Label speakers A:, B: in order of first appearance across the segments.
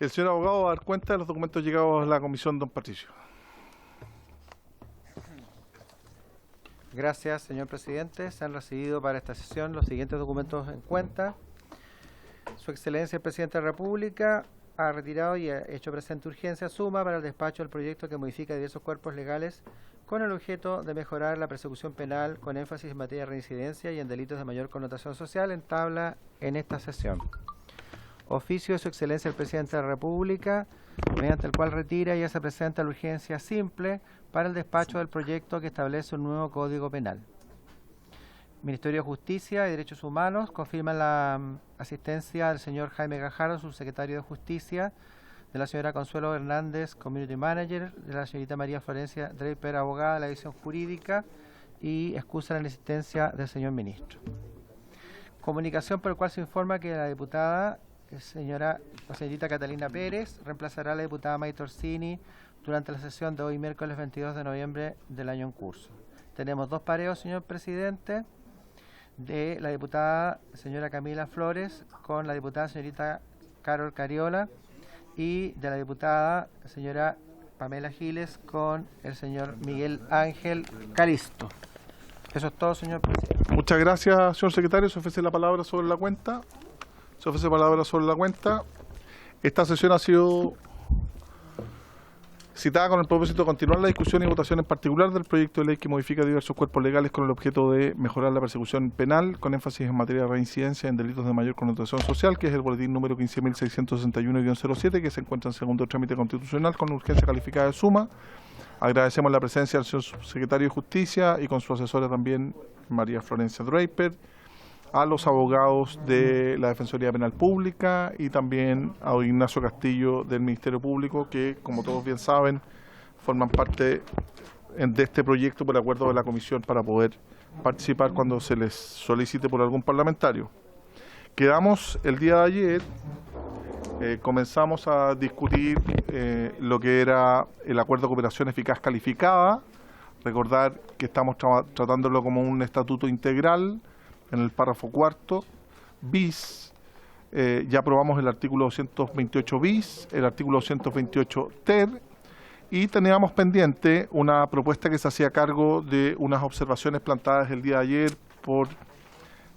A: El señor abogado va a dar cuenta de los documentos llegados a la comisión, don Patricio.
B: Gracias, señor presidente. Se han recibido para esta sesión los siguientes documentos en cuenta. Su Excelencia el Presidente de la República ha retirado y ha hecho presente urgencia suma para el despacho del proyecto que modifica diversos cuerpos legales con el objeto de mejorar la persecución penal con énfasis en materia de reincidencia y en delitos de mayor connotación social en tabla en esta sesión. Oficio de Su Excelencia el Presidente de la República, mediante el cual retira y hace presente la urgencia simple para el despacho del proyecto que establece un nuevo Código Penal. Ministerio de Justicia y Derechos Humanos confirma la asistencia del señor Jaime Gajardo, subsecretario de Justicia, de la señora Consuelo Hernández, Community Manager, de la señorita María Florencia Draper, abogada de la División Jurídica, y excusa la inasistencia del señor ministro. Comunicación por el cual se informa que la diputada la señorita Catalina Pérez reemplazará a la diputada May Torsini durante la sesión de hoy, miércoles 22 de noviembre del año en curso. Tenemos dos pareos, señor presidente, de la diputada señora Camila Flores con la diputada señorita Carol Cariola y de la diputada señora Pamela Giles con el señor Miguel Ángel Calisto. Eso es todo, señor presidente.
A: Muchas gracias, señor secretario. Se ofrece la palabra sobre la cuenta. Esta sesión ha sido citada con el propósito de continuar la discusión y votación en particular del proyecto de ley que modifica diversos cuerpos legales con el objeto de mejorar la persecución penal con énfasis en materia de reincidencia en delitos de mayor connotación social, que es el boletín número 15.661-07, que se encuentra en segundo trámite constitucional con urgencia calificada de suma. Agradecemos la presencia del señor subsecretario de Justicia y con su asesora también, María Florencia Draper, a los abogados de la Defensoría Penal Pública y también a don Ignacio Castillo del Ministerio Público, que, como todos bien saben, forman parte de este proyecto por acuerdo de la Comisión para poder participar cuando se les solicite por algún parlamentario. Quedamos el día de ayer, comenzamos a discutir lo que era el acuerdo de cooperación eficaz calificada. Recordar que estamos tratándolo como un estatuto integral. En el párrafo cuarto, bis, ya aprobamos el artículo 228 bis, el artículo 228 ter, y teníamos pendiente una propuesta que se hacía cargo de unas observaciones plantadas el día de ayer por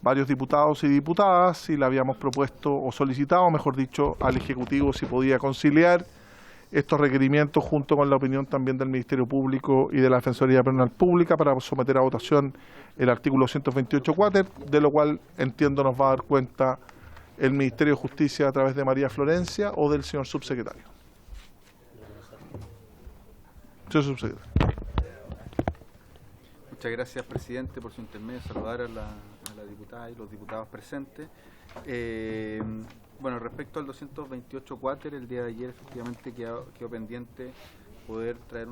A: varios diputados y diputadas, y le habíamos propuesto o solicitado, mejor dicho, al Ejecutivo si podía conciliar estos requerimientos junto con la opinión también del Ministerio Público y de la Defensoría Penal Pública para someter a votación el artículo 128 cuáter, de lo cual entiendo nos va a dar cuenta el Ministerio de Justicia a través de María Florencia o del señor subsecretario. Señor subsecretario.
C: Muchas gracias, presidente, por su intermedio. Saludar a la diputada y los diputados presentes. Bueno, respecto al 228 cuáter, el día de ayer efectivamente quedó pendiente poder traer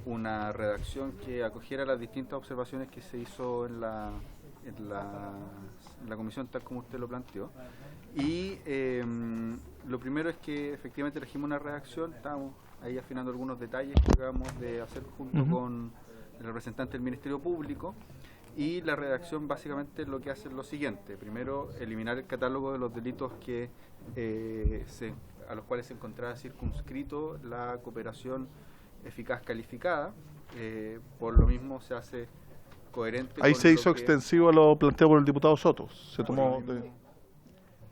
C: una redacción que acogiera las distintas observaciones que se hizo en la comisión, tal como usted lo planteó. Y lo primero es que efectivamente elegimos una redacción, estamos ahí afinando algunos detalles que acabamos de hacer junto con el representante del Ministerio Público. Y la redacción básicamente lo que hace es lo siguiente: primero, eliminar el catálogo de los delitos que a los cuales se encontraba circunscrito la cooperación eficaz calificada. Por lo mismo se hace coherente.
A: Ahí se hizo extensivo a lo planteado por el diputado Soto. Se tomó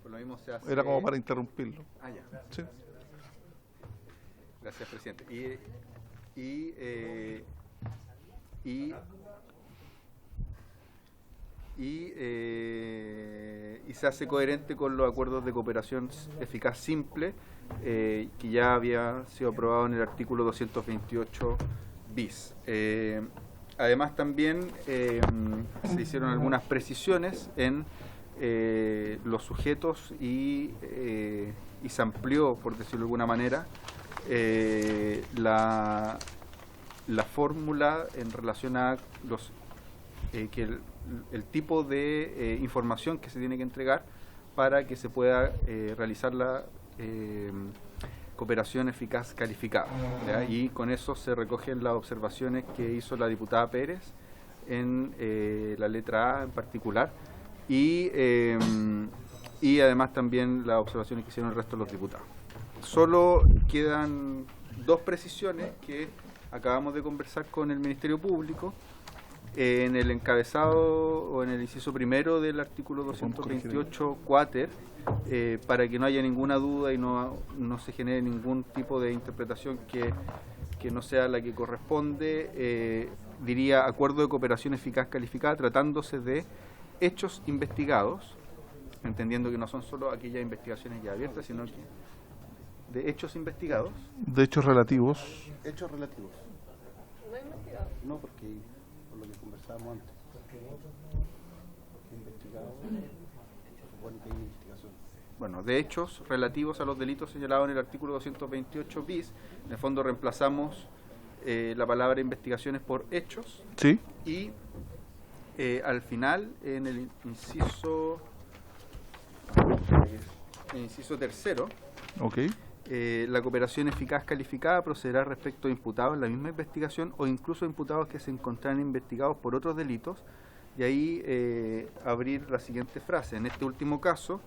C: por lo mismo se hace.
A: Era como para interrumpirlo.
C: Ah, ya.
A: Sí.
C: Gracias, presidente. Y se hace coherente con los acuerdos de cooperación eficaz simple que ya había sido aprobado en el artículo 228 bis. Además también se hicieron algunas precisiones en los sujetos y se amplió, por decirlo de alguna manera, la fórmula en relación a los que el tipo de información que se tiene que entregar para que se pueda realizar la cooperación eficaz calificada, ¿ya? Y con eso se recogen las observaciones que hizo la diputada Pérez en la letra A en particular, y y además también las observaciones que hicieron el resto de los diputados. Solo quedan dos precisiones que acabamos de conversar con el Ministerio Público. En el encabezado o en el inciso primero del artículo 228 cuáter, para que no haya ninguna duda y no se genere ningún tipo de interpretación que no sea la que corresponde, diría acuerdo de cooperación eficaz calificada tratándose de hechos investigados, entendiendo que no son solo aquellas investigaciones ya abiertas, sino que de hechos investigados.
A: De hechos relativos.
D: Hechos relativos. No investigados. No, porque por lo que conversábamos antes. Porque investigado, se supone que hay una investigación.
C: Bueno, de hechos relativos a los delitos señalados en el artículo 228 bis, en el fondo reemplazamos la palabra investigaciones por hechos.
A: Sí.
C: Y al final, en el inciso tercero,
A: Ok.
C: la cooperación eficaz calificada procederá respecto a imputados en la misma investigación o incluso imputados que se encontraran investigados por otros delitos, y ahí abrir la siguiente frase: en este último caso,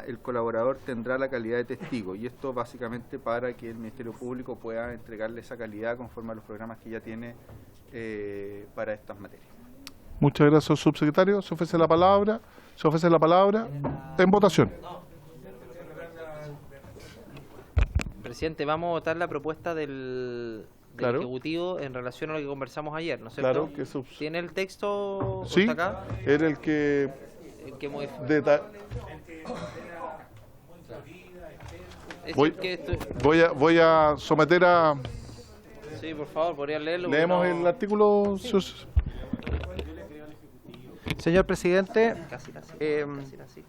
C: el colaborador tendrá la calidad de testigo, y esto básicamente para que el Ministerio Público pueda entregarle esa calidad conforme a los programas que ya tiene para estas materias.
A: Muchas gracias, subsecretario. Se ofrece la palabra. En votación.
E: Presidente, vamos a votar la propuesta del
A: Claro.
E: Ejecutivo en relación a lo que conversamos ayer, ¿no es cierto?
A: Claro, que
E: ¿Tiene el texto
A: sí,
E: hasta acá?
A: era el que
E: El que modifica.
A: Voy- voy a someter a...
E: Sí, por favor, podría leerlo.
A: Leemos
E: porque no-
A: el artículo...
B: Señor presidente,
E: Casi, casi,
B: Em,
E: casi.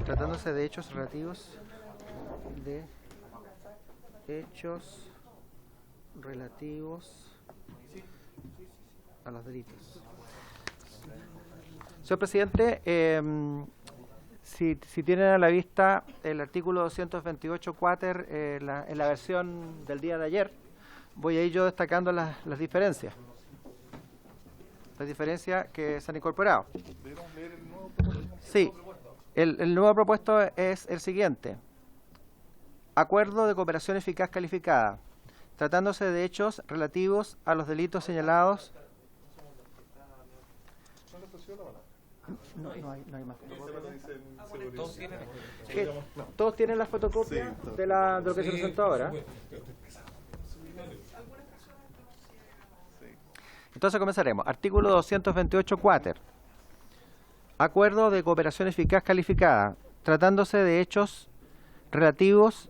B: tratándose de hechos relativos a los delitos. Señor presidente, si tienen a la vista el artículo 228 cuáter en la versión del día de ayer, voy a ir yo destacando las diferencias. Las diferencias que se han incorporado. Sí, el nuevo propuesto es el siguiente. Acuerdo de cooperación eficaz calificada, tratándose de hechos relativos a los delitos señalados. No hay más. ¿Todos tienen la fotocopia de lo que se presentó ahora? Entonces comenzaremos. Artículo 228 cuáter. Acuerdo de cooperación eficaz calificada, tratándose de hechos relativos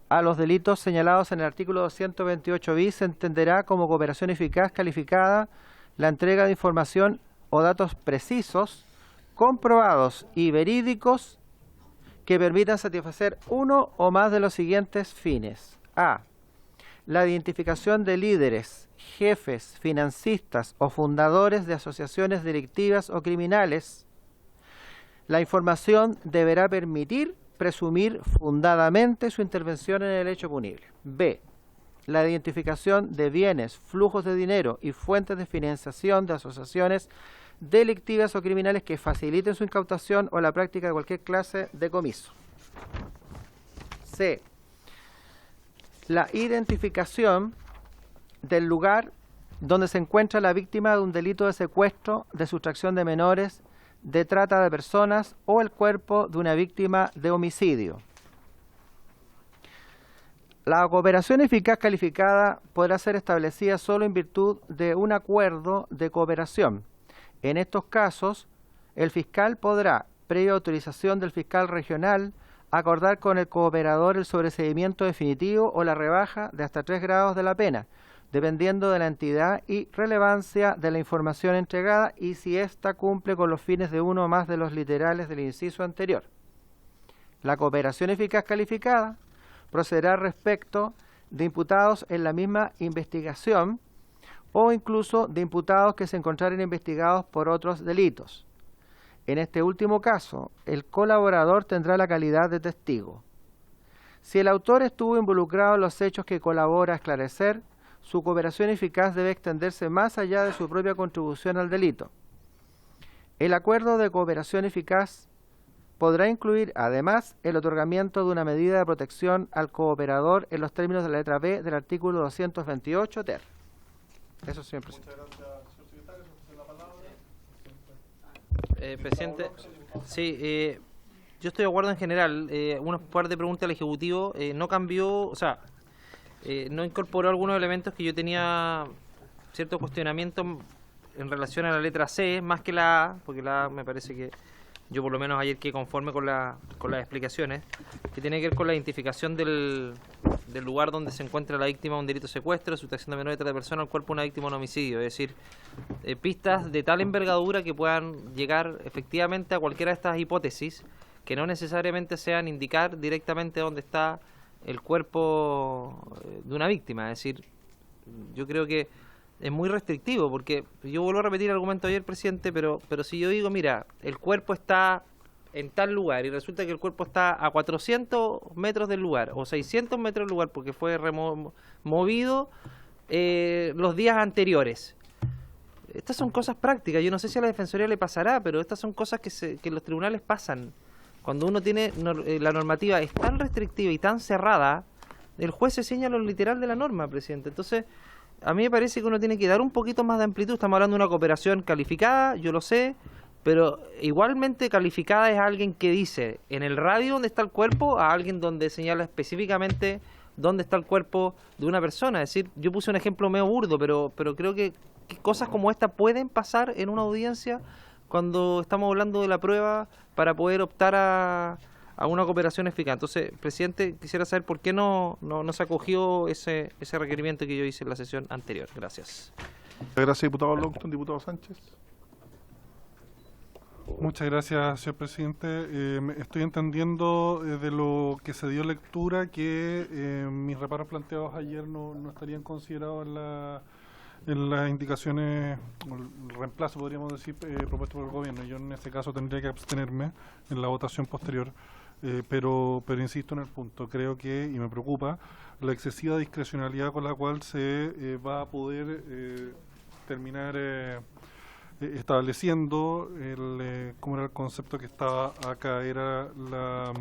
B: a los delitos señalados en el artículo 228 bis, se entenderá como cooperación eficaz calificada la entrega de información o datos precisos, comprobados y verídicos que permitan satisfacer uno o más de los siguientes fines. A. La identificación de líderes, jefes, financistas o fundadores de asociaciones delictivas o criminales. La información deberá permitir presumir fundadamente su intervención en el hecho punible. B. La identificación de bienes, flujos de dinero y fuentes de financiación de asociaciones delictivas o criminales que faciliten su incautación o la práctica de cualquier clase de comiso. C. La identificación del lugar donde se encuentra la víctima de un delito de secuestro, de sustracción de menores, de trata de personas o el cuerpo de una víctima de homicidio. La cooperación eficaz calificada podrá ser establecida solo en virtud de un acuerdo de cooperación. En estos casos, el fiscal podrá, previa autorización del fiscal regional, acordar con el cooperador el sobreseimiento definitivo o la rebaja de hasta 3 grados de la pena, dependiendo de la entidad y relevancia de la información entregada y si ésta cumple con los fines de uno o más de los literales del inciso anterior. La cooperación eficaz calificada procederá respecto de imputados en la misma investigación o incluso de imputados que se encontraren investigados por otros delitos. En este último caso, el colaborador tendrá la calidad de testigo. Si el autor estuvo involucrado en los hechos que colabora a esclarecer, su cooperación eficaz debe extenderse más allá de su propia contribución al delito. El acuerdo de cooperación eficaz podrá incluir, además, el otorgamiento de una medida de protección al cooperador en los términos de la letra B del artículo 228 ter. Eso, señor presidente.
E: Presidente, sí, yo estoy de acuerdo en general. Una par de preguntas al Ejecutivo. No cambió, o sea, no incorporó algunos elementos que yo tenía cierto cuestionamiento en relación a la letra C, más que la A, porque la A me parece que yo por lo menos ayer quedé conforme con las explicaciones, que tiene que ver con la identificación del lugar donde se encuentra la víctima de un delito de secuestro, sustracción de menor de trata de persona al cuerpo de una víctima de un homicidio. Es decir, pistas de tal envergadura que puedan llegar efectivamente a cualquiera de estas hipótesis, que no necesariamente sean indicar directamente dónde está el cuerpo de una víctima. Es decir, yo creo que es muy restrictivo, porque yo vuelvo a repetir el argumento de ayer, presidente, pero si yo digo, mira, el cuerpo está en tal lugar y resulta que el cuerpo está a 400 metros del lugar o 600 metros del lugar porque fue movido los días anteriores. Estas son cosas prácticas. Yo no sé si a la Defensoría le pasará, pero estas son cosas que los tribunales pasan. Cuando uno tiene la normativa es tan restrictiva y tan cerrada, el juez se ciña lo literal de la norma, presidente. Entonces, a mí me parece que uno tiene que dar un poquito más de amplitud. Estamos hablando de una cooperación calificada, yo lo sé, pero igualmente calificada es alguien que dice en el radio dónde está el cuerpo, a alguien donde señala específicamente dónde está el cuerpo de una persona. Es decir, yo puse un ejemplo medio burdo, pero creo que cosas como esta pueden pasar en una audiencia cuando estamos hablando de la prueba para poder optar a una cooperación eficaz. Entonces, presidente, quisiera saber por qué no se acogió ese requerimiento que yo hice en la sesión anterior. Gracias.
A: Gracias, diputado Longton. Diputado Sánchez.
F: Muchas gracias, señor presidente. Estoy entendiendo de lo que se dio lectura que mis reparos planteados ayer no estarían considerados en las indicaciones, el reemplazo, podríamos decir, propuesto por el gobierno. Yo en este caso tendría que abstenerme en la votación posterior. Pero insisto en el punto, creo que, y me preocupa, la excesiva discrecionalidad con la cual se va a poder terminar estableciendo cómo era el concepto que estaba acá, era la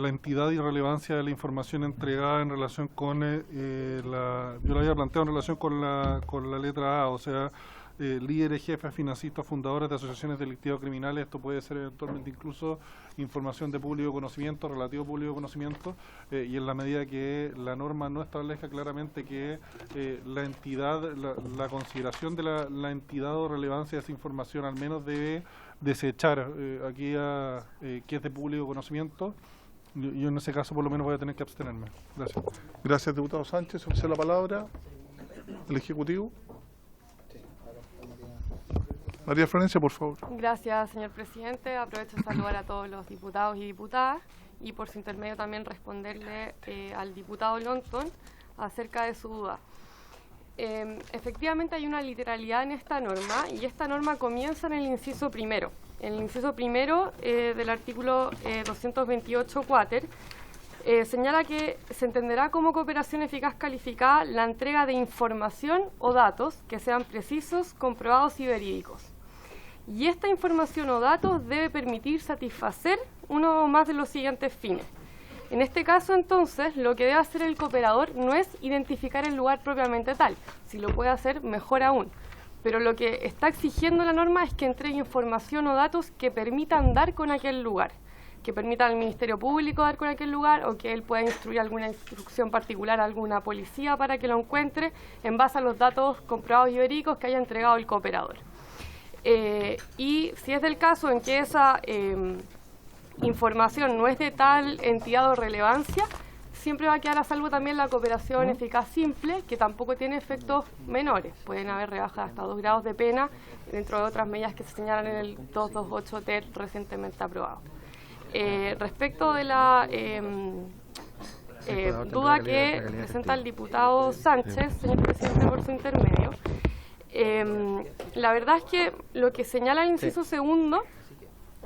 F: entidad y relevancia de la información entregada en relación con yo lo había planteado en relación con la letra A, o sea, líderes, jefes, financistas, fundadores de asociaciones delictivas criminales. Esto puede ser eventualmente incluso información de público conocimiento, relativo público conocimiento, y en la medida que la norma no establezca claramente que la entidad, la consideración de la entidad o relevancia de esa información al menos debe desechar aquella que es de público conocimiento. Yo en ese caso por lo menos voy a tener que abstenerme. Gracias.
A: Gracias, diputado Sánchez. Ofrece la palabra el Ejecutivo. María Florencia, por favor.
G: Gracias, señor presidente. Aprovecho de saludar a todos los diputados y diputadas y por su intermedio también responderle al diputado Longton acerca de su duda. Efectivamente hay una literalidad en esta norma y esta norma comienza en el inciso primero. En el inciso primero del artículo 228 cuater señala que se entenderá como cooperación eficaz calificada la entrega de información o datos que sean precisos, comprobados y verídicos. Y esta información o datos debe permitir satisfacer uno o más de los siguientes fines. En este caso, entonces, lo que debe hacer el cooperador no es identificar el lugar propiamente tal. Si lo puede hacer, mejor aún. Pero lo que está exigiendo la norma es que entregue información o datos que permitan dar con aquel lugar, que permitan al Ministerio Público dar con aquel lugar o que él pueda instruir alguna instrucción particular a alguna policía para que lo encuentre en base a los datos comprobados y verídicos que haya entregado el cooperador. Y si es del caso en que esa información no es de tal entidad o relevancia, siempre va a quedar a salvo también la cooperación eficaz simple, que tampoco tiene efectos menores. Pueden haber rebajas hasta 2 grados de pena, dentro de otras medidas que se señalan en el 228 ter recientemente aprobado. Respecto de la duda que presenta el diputado Sánchez, señor presidente, por su intermedio, la verdad es que lo que señala el inciso segundo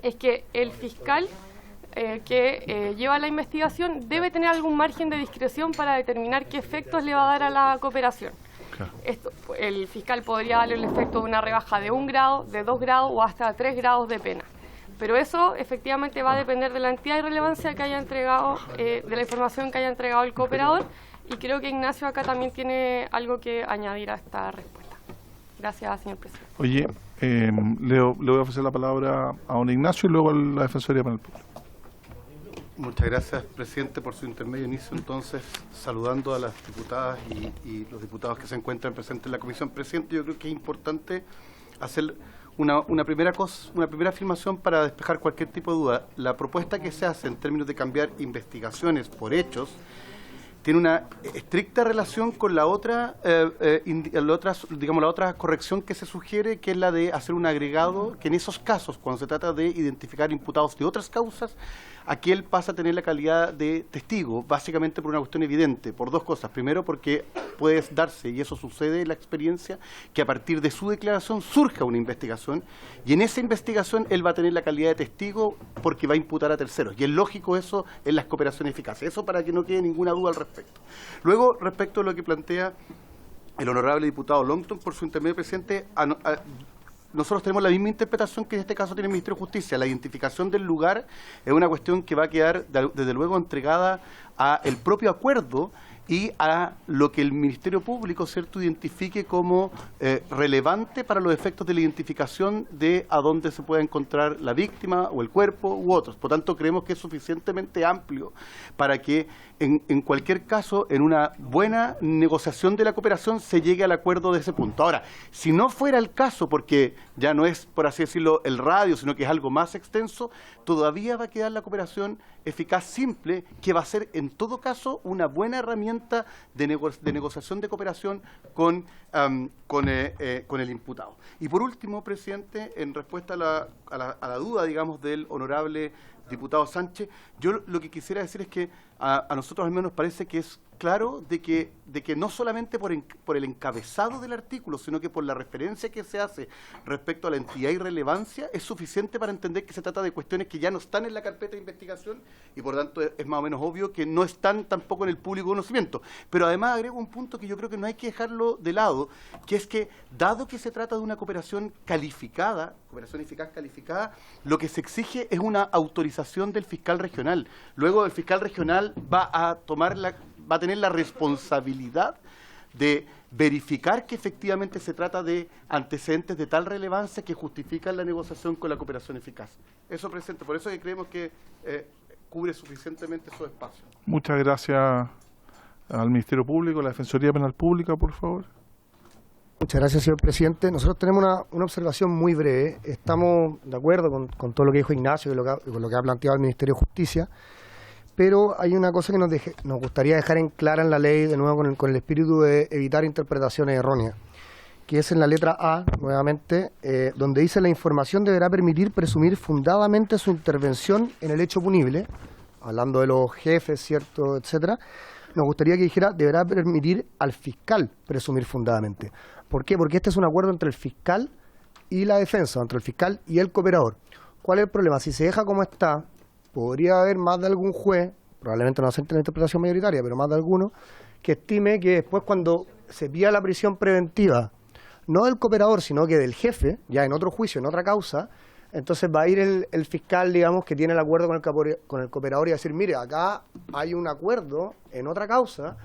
G: es que el fiscal que lleva la investigación debe tener algún margen de discreción para determinar qué efectos le va a dar a la cooperación. el fiscal podría darle el efecto de una rebaja de 1 grado, de 2 grados o hasta 3 grados de pena. Pero eso efectivamente va a depender de la entidad y relevancia que haya entregado, de la información que haya entregado el cooperador, y creo que Ignacio acá también tiene algo que añadir a esta respuesta. Gracias, señor presidente.
A: Oye, le voy a ofrecer la palabra a don Ignacio y luego a la Defensoría Penal Pública.
D: Muchas gracias, presidente, por su intermedio. Inicio entonces saludando a las diputadas y los diputados que se encuentran presentes en la comisión. Presidente, yo creo que es importante hacer una primera afirmación para despejar cualquier tipo de duda. La propuesta que se hace en términos de cambiar investigaciones por hechos tiene una estricta relación con la otra corrección que se sugiere, que es la de hacer un agregado, que en esos casos, cuando se trata de identificar imputados de otras causas, aquel pasa a tener la calidad de testigo, básicamente por una cuestión evidente, por dos cosas. Primero, porque puede darse, y eso sucede en la experiencia, que a partir de su declaración surja una investigación, y en esa investigación él va a tener la calidad de testigo porque va a imputar a terceros. Y es lógico eso en las cooperaciones eficaces. Eso para que no quede ninguna duda al respecto. Luego, respecto a lo que plantea el honorable diputado Longton, por su intermedio, presidente, nosotros tenemos la misma interpretación que en este caso tiene el Ministerio de Justicia. La identificación del lugar es una cuestión que va a quedar, desde luego, entregada al propio acuerdo y a lo que el Ministerio Público, ¿cierto?, identifique como relevante para los efectos de la identificación de a dónde se pueda encontrar la víctima o el cuerpo u otros. Por tanto, creemos que es suficientemente amplio para que en cualquier caso, en una buena negociación de la cooperación, se llegue al acuerdo de ese punto. Ahora, si no fuera el caso, porque ya no es, por así decirlo, el radio, sino que es algo más extenso, todavía va a quedar la cooperación eficaz simple, que va a ser, en todo caso, una buena herramienta de negociación de cooperación con el imputado. Y por último, presidente, en respuesta a la duda, digamos, del honorable diputado Sánchez, yo lo que quisiera decir es que a nosotros al menos nos parece que es claro de que no solamente por el encabezado del artículo, sino que por la referencia que se hace respecto a la entidad y relevancia, es suficiente para entender que se trata de cuestiones que ya no están en la carpeta de investigación y por tanto es más o menos obvio que no están tampoco en el público conocimiento. Pero además agrego un punto que yo creo que no hay que dejarlo de lado, que es que, dado que se trata de una cooperación calificada, cooperación eficaz calificada, lo que se exige es una autorización del fiscal regional. Luego el fiscal regional va a tener la responsabilidad de verificar que efectivamente se trata de antecedentes de tal relevancia que justifican la negociación con la cooperación eficaz. Eso, presidente, por eso que creemos que cubre suficientemente esos espacios.
A: Muchas gracias al Ministerio Público, a la Defensoría Penal Pública, por favor.
H: Muchas gracias, señor presidente. Nosotros tenemos una observación muy breve. Estamos de acuerdo con todo lo que dijo Ignacio y con lo que ha planteado el Ministerio de Justicia, pero hay una cosa que nos gustaría dejar en clara en la ley, de nuevo con el espíritu de evitar interpretaciones erróneas, que es en la letra A, nuevamente, donde dice: la información deberá permitir presumir fundadamente su intervención en el hecho punible, hablando de los jefes, ¿cierto?, etcétera. Nos gustaría que dijera: deberá permitir al fiscal presumir fundadamente. ¿Por qué? Porque este es un acuerdo entre el fiscal y la defensa, entre el fiscal y el cooperador. ¿Cuál es el problema? Si se deja como está, podría haber más de algún juez, probablemente no acepte la interpretación mayoritaria, pero más de alguno, que estime que después, cuando se pida la prisión preventiva, no del cooperador, sino que del jefe, ya en otro juicio, en otra causa, entonces va a ir el fiscal, digamos, que tiene el acuerdo con el cooperador y va a decir: mire, acá hay un acuerdo en otra causa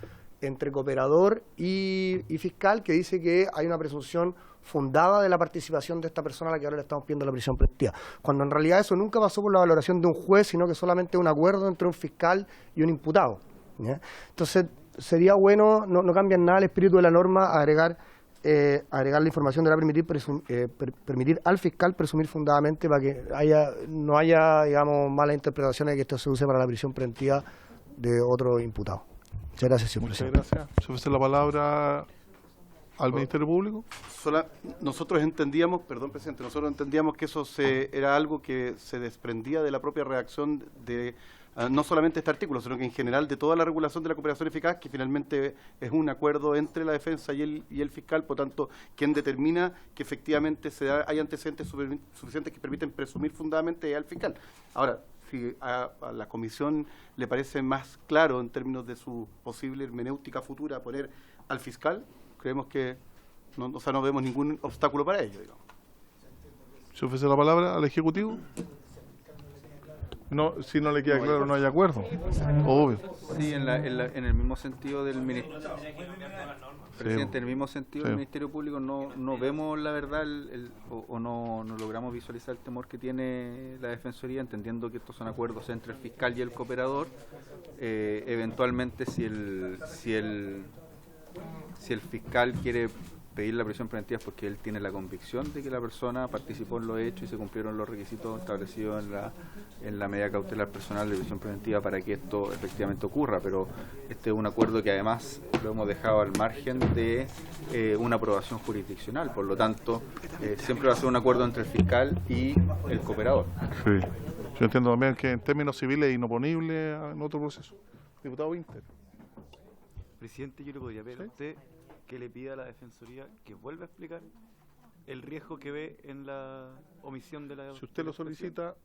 H: entre cooperador y fiscal que dice que hay una presunción fundada de la participación de esta persona a la que ahora le estamos pidiendo la prisión preventiva, cuando en realidad eso nunca pasó por la valoración de un juez, sino que solamente un acuerdo entre un fiscal y un imputado, ¿ya? Entonces sería bueno, no cambian nada el espíritu de la norma, agregar la información deberá permitir al fiscal presumir fundadamente, para que no haya, digamos, malas interpretaciones de que esto se use para la prisión preventiva de otro imputado. Muchas gracias, señor presidente.
A: Muchas gracias. ¿Se ofrece la palabra al Ministerio Público?
D: Nosotros entendíamos, perdón, presidente, que eso era algo que se desprendía de la propia redacción de no solamente este artículo, sino que en general de toda la regulación de la cooperación eficaz, que finalmente es un acuerdo entre la defensa y el fiscal, por tanto, quien determina que efectivamente hay antecedentes suficientes que permiten presumir fundadamente es al fiscal. Ahora, si a la comisión le parece más claro en términos de su posible hermenéutica futura poner al fiscal, creemos que no vemos ningún obstáculo para ello, digamos.
A: ¿Se ofrece la palabra al Ejecutivo? No, si no le queda claro, no hay acuerdo. Obvio.
C: Sí, en el mismo sentido del Ministerio. Presidente, en el mismo sentido del Ministerio Público no vemos la verdad o no logramos visualizar el temor que tiene la Defensoría, entendiendo que estos son acuerdos entre el fiscal y el cooperador. Eventualmente, si el fiscal quiere pedir la prisión preventiva porque él tiene la convicción de que la persona participó en los hechos y se cumplieron los requisitos establecidos en la medida cautelar personal de prisión preventiva para que esto efectivamente ocurra, pero este es un acuerdo que además lo hemos dejado al margen de una aprobación jurisdiccional, por lo tanto siempre va a ser un acuerdo entre el fiscal y el cooperador.
A: Sí. Yo entiendo también que en términos civiles es inoponible en otro proceso. Diputado Winter.
I: Presidente, yo le podría pedir a usted que le pida a la Defensoría que vuelva a explicar el riesgo que ve en la omisión de la...
A: Si usted lo solicita,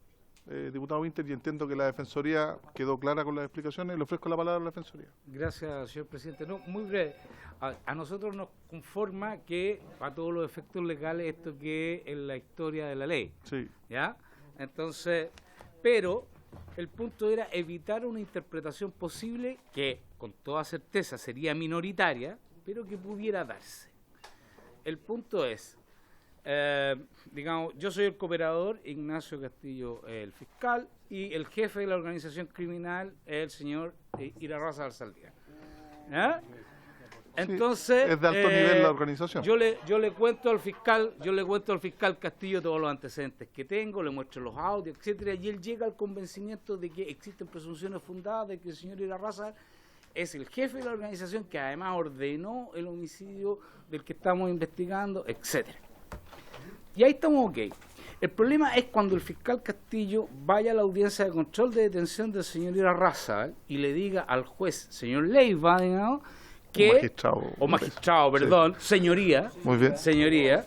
A: diputado Winter, y entiendo que la Defensoría quedó clara con las explicaciones, le ofrezco la palabra a la Defensoría.
J: Gracias, señor presidente. No, muy breve. A nosotros nos conforma que, a todos los efectos legales, esto quede en la historia de la ley.
A: Sí.
J: ¿Ya? Entonces, pero el punto era evitar una interpretación posible que, con toda certeza, sería minoritaria, pero que pudiera darse. El punto es, digamos, yo soy el cooperador, Ignacio Castillo el fiscal, y el jefe de la organización criminal es el señor Irarrázaval Alzaldía. ¿Ah? Entonces,
A: sí, es de alto nivel la organización.
J: Yo le cuento al fiscal Castillo todos los antecedentes que tengo, le muestro los audios, etcétera, y él llega al convencimiento de que existen presunciones fundadas de que el señor Irarrázaval es el jefe de la organización que además ordenó el homicidio del que estamos investigando, etcétera. Y ahí estamos ok. El problema es cuando el fiscal Castillo vaya a la audiencia de control de detención del señor Irarrázaval y le diga al juez, señor Leiva, digamos, que... magistrado, perdón, sí. Señoría.
A: Muy bien.
J: Señoría.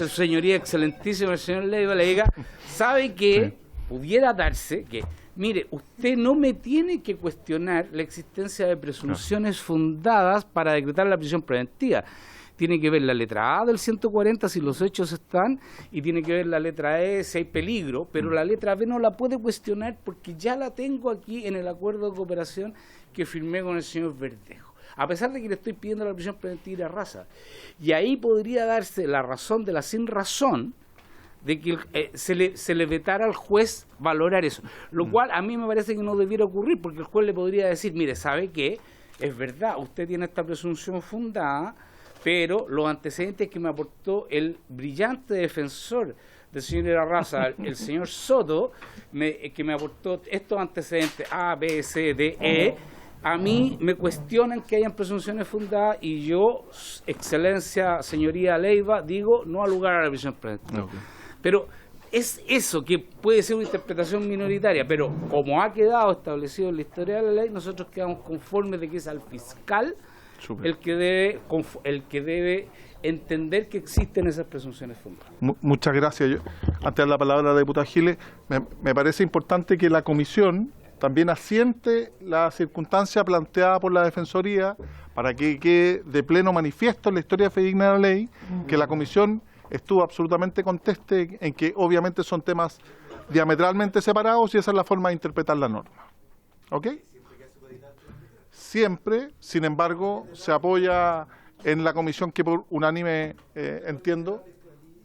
J: Señoría excelentísima, el señor Leiva le diga, sabe que pudiera darse que... Mire, usted no me tiene que cuestionar la existencia de presunciones fundadas para decretar la prisión preventiva. Tiene que ver la letra A del 140 si los hechos están, y tiene que ver la letra E si hay peligro, pero la letra B no la puede cuestionar porque ya la tengo aquí en el acuerdo de cooperación que firmé con el señor Verdejo, a pesar de que le estoy pidiendo la prisión preventiva a Raza. Y ahí podría darse la razón de la sin razón, de que se le vetara al juez valorar eso, lo cual a mí me parece que no debiera ocurrir, porque el juez le podría decir, mire, ¿sabe qué? Es verdad, usted tiene esta presunción fundada, pero los antecedentes que me aportó el brillante defensor del señor Irarrázaval, el señor Soto, que me aportó estos antecedentes A, B, C, D, E, a mí me cuestionan que hayan presunciones fundadas y yo, excelencia, señoría Leiva, digo no al lugar a la prisión preventiva. Okay. Pero es eso, que puede ser una interpretación minoritaria, pero como ha quedado establecido en la historia de la ley, nosotros quedamos conformes de que es al fiscal el que debe entender que existen esas presunciones fundadas.
A: Muchas gracias. Antes de dar la palabra a la diputada Giles, me parece importante que la comisión también asiente la circunstancia planteada por la Defensoría para que quede de pleno manifiesto en la historia fidedigna de la ley que la comisión estuvo absolutamente conteste en que obviamente son temas diametralmente separados y esa es la forma de interpretar la norma. ¿Ok? Siempre, sin embargo, se apoya en la comisión que por unánime, entiendo,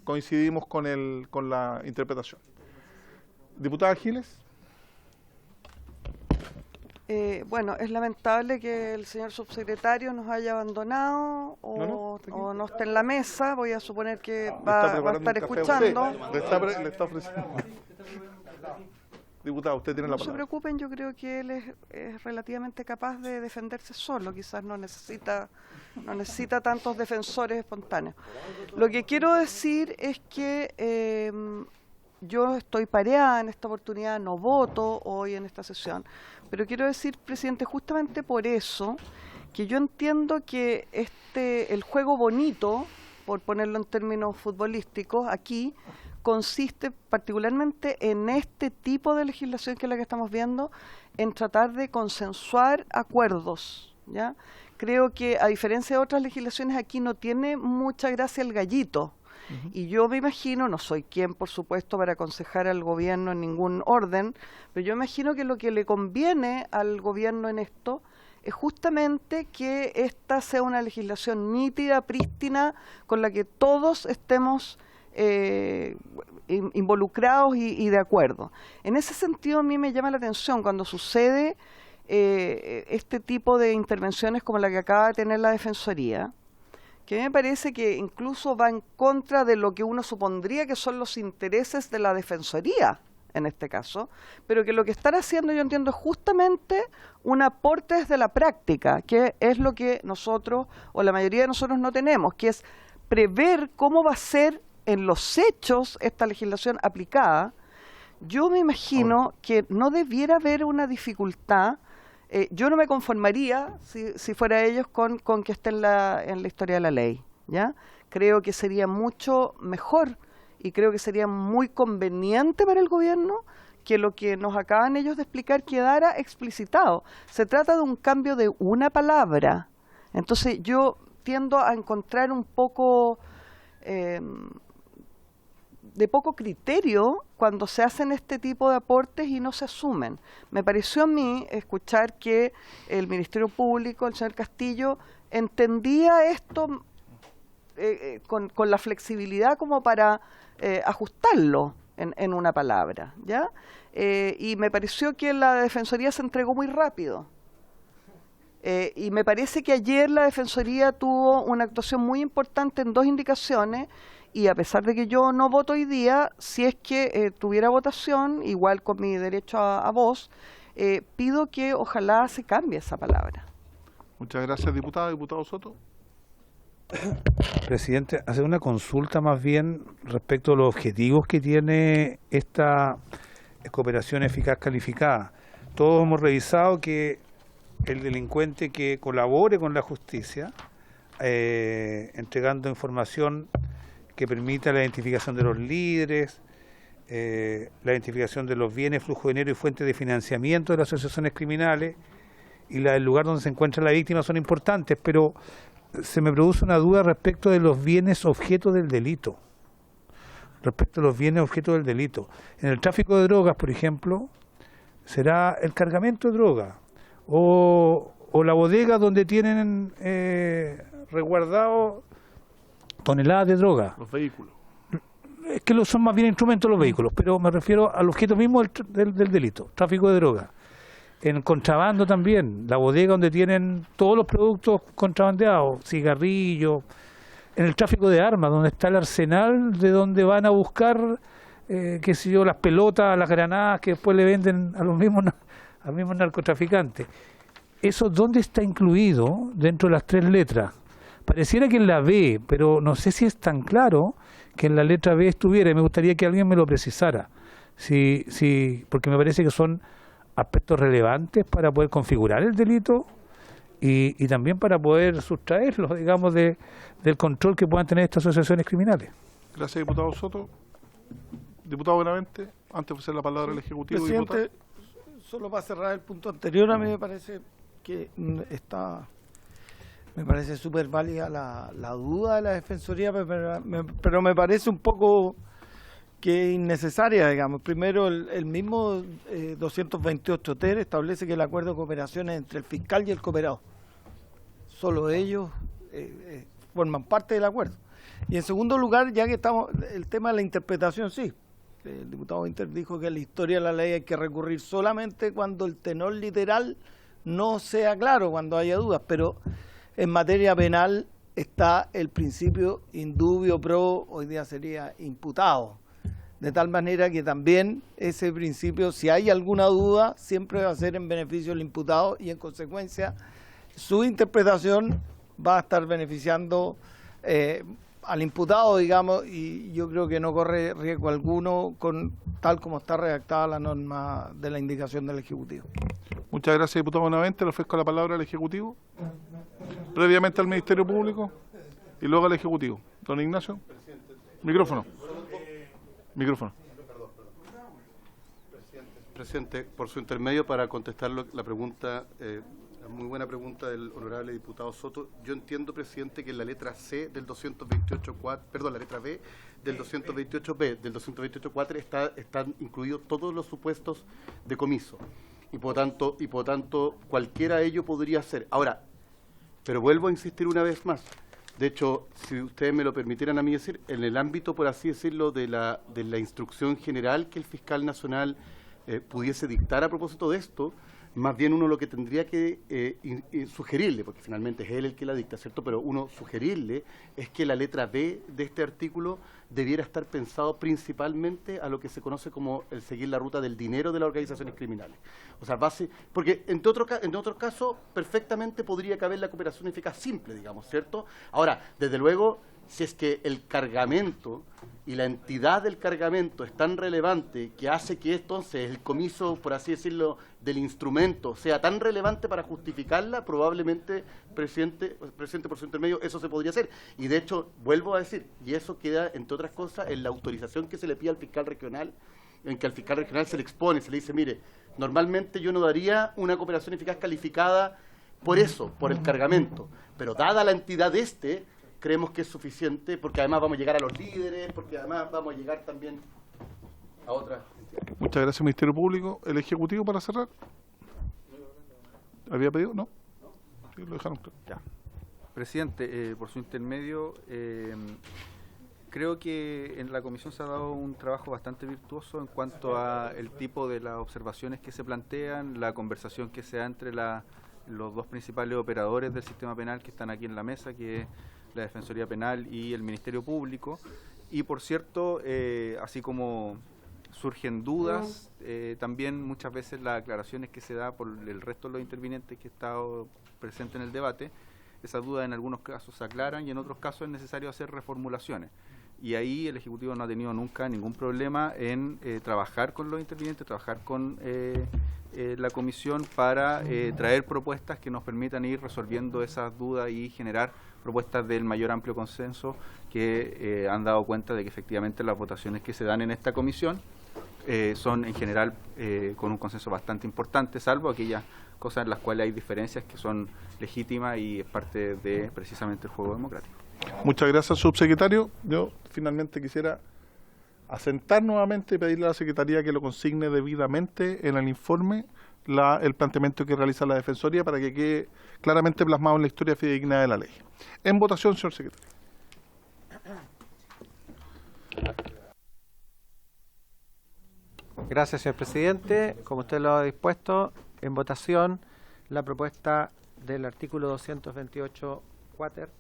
A: coincidimos con la interpretación. Diputada Giles.
K: Bueno, es lamentable que el señor subsecretario nos haya abandonado o no esté en la mesa. Voy a suponer que va a estar escuchando.
A: Le está ofreciendo. Diputado, usted tiene la palabra.
K: No se preocupen, yo creo que él es relativamente capaz de defenderse solo. Quizás no necesita tantos defensores espontáneos. Lo que quiero decir es que yo estoy pareada en esta oportunidad, no voto hoy en esta sesión. Pero quiero decir, presidente, justamente por eso, que yo entiendo que el juego bonito, por ponerlo en términos futbolísticos, aquí consiste particularmente en este tipo de legislación que es la que estamos viendo, en tratar de consensuar acuerdos, ¿ya? creo que a diferencia de otras legislaciones aquí no tiene mucha gracia el gallito. Y yo me imagino, no soy quien por supuesto para aconsejar al gobierno en ningún orden, pero yo imagino que lo que le conviene al gobierno en esto es justamente que esta sea una legislación nítida, prístina, con la que todos estemos involucrados y de acuerdo. En ese sentido a mí me llama la atención cuando sucede este tipo de intervenciones como la que acaba de tener la Defensoría, que me parece que incluso va en contra de lo que uno supondría que son los intereses de la Defensoría, en este caso, pero que lo que están haciendo, yo entiendo, es justamente un aporte desde la práctica, que es lo que nosotros, o la mayoría de nosotros no tenemos, que es prever cómo va a ser en los hechos esta legislación aplicada. Yo me imagino que no debiera haber una dificultad. Yo no me conformaría, si fuera ellos, con que esté en la historia de la ley, ¿ya? Creo que sería mucho mejor y creo que sería muy conveniente para el gobierno que lo que nos acaban ellos de explicar quedara explicitado. Se trata de un cambio de una palabra. Entonces yo tiendo a encontrar un poco de poco criterio cuando se hacen este tipo de aportes y no se asumen. Me pareció a mí escuchar que el Ministerio Público, el señor Castillo, entendía esto con la flexibilidad como para ajustarlo en una palabra, ¿ya? Y me pareció que la Defensoría se entregó muy rápido. Y me parece que ayer la Defensoría tuvo una actuación muy importante en dos indicaciones. Y a pesar de que yo no voto hoy día, si es que tuviera votación, igual con mi derecho a voz, pido que ojalá se cambie esa palabra.
A: Muchas gracias, diputada. Diputado Soto.
L: Presidente, hacer una consulta más bien respecto a los objetivos que tiene esta cooperación eficaz calificada. Todos hemos revisado que el delincuente que colabore con la justicia, entregando información que permita la identificación de los líderes, la identificación de los bienes, flujo de dinero y fuentes de financiamiento de las asociaciones criminales y el lugar donde se encuentra la víctima son importantes, pero se me produce una duda respecto de los bienes objeto del delito. Respecto a los bienes objeto del delito. En el tráfico de drogas, por ejemplo, será el cargamento de droga o la bodega donde tienen resguardados toneladas de droga.
A: Los vehículos.
L: Es que son más bien instrumentos los vehículos, pero me refiero al objeto mismo del delito, tráfico de droga. En contrabando también, la bodega donde tienen todos los productos contrabandeados, cigarrillos. En el tráfico de armas, donde está el arsenal de donde van a buscar, qué sé yo, las pelotas, las granadas que después le venden a los mismos narcotraficantes. ¿Eso dónde está incluido dentro de las tres letras? Pareciera que en la B, pero no sé si es tan claro que en la letra B estuviera, y me gustaría que alguien me lo precisara, porque me parece que son aspectos relevantes para poder configurar el delito y también para poder sustraerlo, digamos, del control que puedan tener estas asociaciones criminales.
A: Gracias, diputado Soto. Diputado Benavente, antes de hacer la palabra al Ejecutivo.
M: Presidente, solo para cerrar el punto anterior, a mí me parece que me parece súper válida la duda de la Defensoría, pero me parece un poco que innecesaria, digamos. Primero, el mismo 228 ter establece que el acuerdo de cooperación es entre el fiscal y el cooperado. Solo ellos forman parte del acuerdo. Y en segundo lugar, ya que estamos, el tema de la interpretación, sí. El diputado Winter dijo que en la historia de la ley hay que recurrir solamente cuando el tenor literal no sea claro, cuando haya dudas, pero en materia penal está el principio indubio pro, hoy día sería imputado. De tal manera que también ese principio, si hay alguna duda, siempre va a ser en beneficio del imputado y en consecuencia su interpretación va a estar beneficiando al imputado, digamos, y yo creo que no corre riesgo alguno tal como está redactada la norma de la indicación del Ejecutivo.
A: Muchas gracias, diputado Benavente. Le ofrezco la palabra al Ejecutivo, previamente al Ministerio Público y luego al Ejecutivo. Don Ignacio, micrófono. Micrófono.
D: Presidente, por su intermedio para contestar la pregunta Muy buena pregunta del honorable diputado Soto. Yo entiendo, presidente, que en la letra C del 228.4, perdón, la letra B del 228B, del 228.4 están incluidos todos los supuestos de comiso. Y por tanto, cualquiera de ellos podría ser. Ahora, pero vuelvo a insistir una vez más. De hecho, si ustedes me lo permitieran a mí decir, en el ámbito, por así decirlo, de la instrucción general que el fiscal nacional pudiese dictar a propósito de esto, más bien uno lo que tendría que sugerirle, porque finalmente es él el que la dicta, ¿cierto? Pero uno sugerirle es que la letra B de este artículo debiera estar pensado principalmente a lo que se conoce como el seguir la ruta del dinero de las organizaciones criminales. O sea, porque en otro caso perfectamente podría caber la cooperación eficaz simple, digamos, ¿cierto? Ahora, desde luego, si es que el cargamento y la entidad del cargamento es tan relevante que hace que entonces el comiso, por así decirlo, del instrumento sea tan relevante para justificarla, probablemente, presidente por su intermedio, eso se podría hacer. Y de hecho, vuelvo a decir, y eso queda, entre otras cosas, en la autorización que se le pide al fiscal regional, en que al fiscal regional se le expone, se le dice, mire, normalmente yo no daría una cooperación eficaz calificada por eso, por el cargamento, pero dada la entidad creemos que es suficiente, porque además vamos a llegar a los líderes, porque además vamos a llegar también a otras entidades.
A: Muchas gracias, Ministerio Público. ¿El Ejecutivo para cerrar? ¿Había pedido? ¿No? Sí, lo dejaron claro.
C: Ya. Presidente, por su intermedio, creo que en la comisión se ha dado un trabajo bastante virtuoso en cuanto a el tipo de las observaciones que se plantean, la conversación que se da entre los dos principales operadores del sistema penal que están aquí en la mesa, que es la Defensoría Penal y el Ministerio Público. Y por cierto, así como surgen dudas, también muchas veces las aclaraciones que se da por el resto de los intervinientes que han estado presentes en el debate, esas dudas en algunos casos se aclaran y en otros casos es necesario hacer reformulaciones. Y ahí el Ejecutivo no ha tenido nunca ningún problema en trabajar con los intervinientes, trabajar con la comisión para traer propuestas que nos permitan ir resolviendo esas dudas y generar propuestas del mayor amplio consenso que han dado cuenta de que efectivamente las votaciones que se dan en esta comisión son en general con un consenso bastante importante, salvo aquellas cosas en las cuales hay diferencias que son legítimas y es parte de precisamente el juego democrático.
A: Muchas gracias, subsecretario. Yo finalmente quisiera asentar nuevamente y pedirle a la Secretaría que lo consigne debidamente en el informe el planteamiento que realiza la Defensoría para que quede claramente plasmado en la historia fidedigna de la ley. En votación, señor secretario.
B: Gracias, señor presidente. Como usted lo ha dispuesto, en votación la propuesta del artículo 228 cuater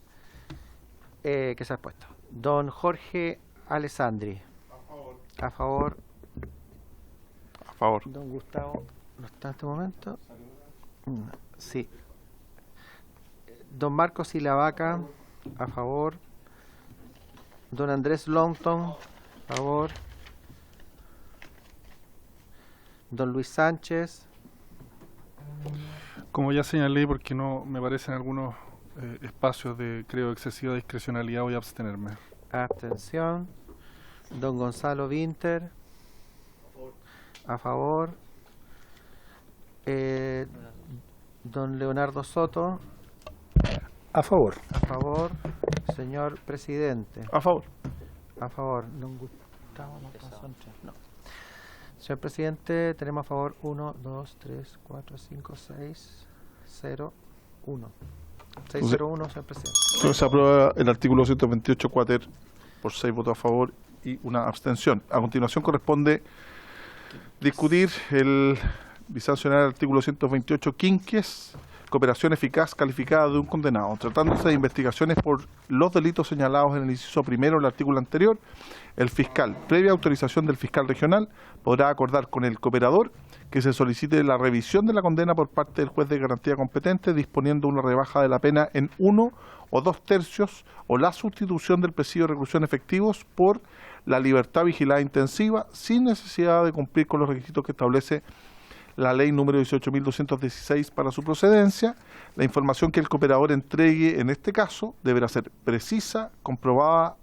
B: que se ha expuesto. Don Jorge Alessandri. A favor.
A: A favor.
B: Don Gustavo. ¿No está en este momento? Sí. Don Marcos Silavaca. A favor. Don Andrés Longton. A favor. Don Luis Sánchez.
F: Como ya señalé, porque no me parecen algunos espacios de, creo, excesiva discrecionalidad, voy a abstenerme.
B: Abstención. Don Gonzalo Winter. A favor. Don Leonardo Soto.
L: A favor.
B: A favor. Señor presidente.
A: A favor.
B: A favor. Don Gustavo no. Señor presidente, tenemos a favor 1, 2, 3, 4, 5, 6, 0, 1. 601, señor presidente.
A: Entonces se aprueba el artículo 228 cuater por 6 votos a favor y una abstención. A continuación corresponde discutir el bisancionar el artículo 128 quinques, cooperación eficaz calificada de un condenado. Tratándose de investigaciones por los delitos señalados en el inciso primero del artículo anterior, el fiscal, previa autorización del fiscal regional, podrá acordar con el cooperador que se solicite la revisión de la condena por parte del juez de garantía competente, disponiendo una rebaja de la pena en 1 o 2 tercios o la sustitución del presidio de reclusión efectivos por la libertad vigilada intensiva, sin necesidad de cumplir con los requisitos que establece la ley número 18.216 para su procedencia. La información que el cooperador entregue en este caso deberá ser precisa, comprobada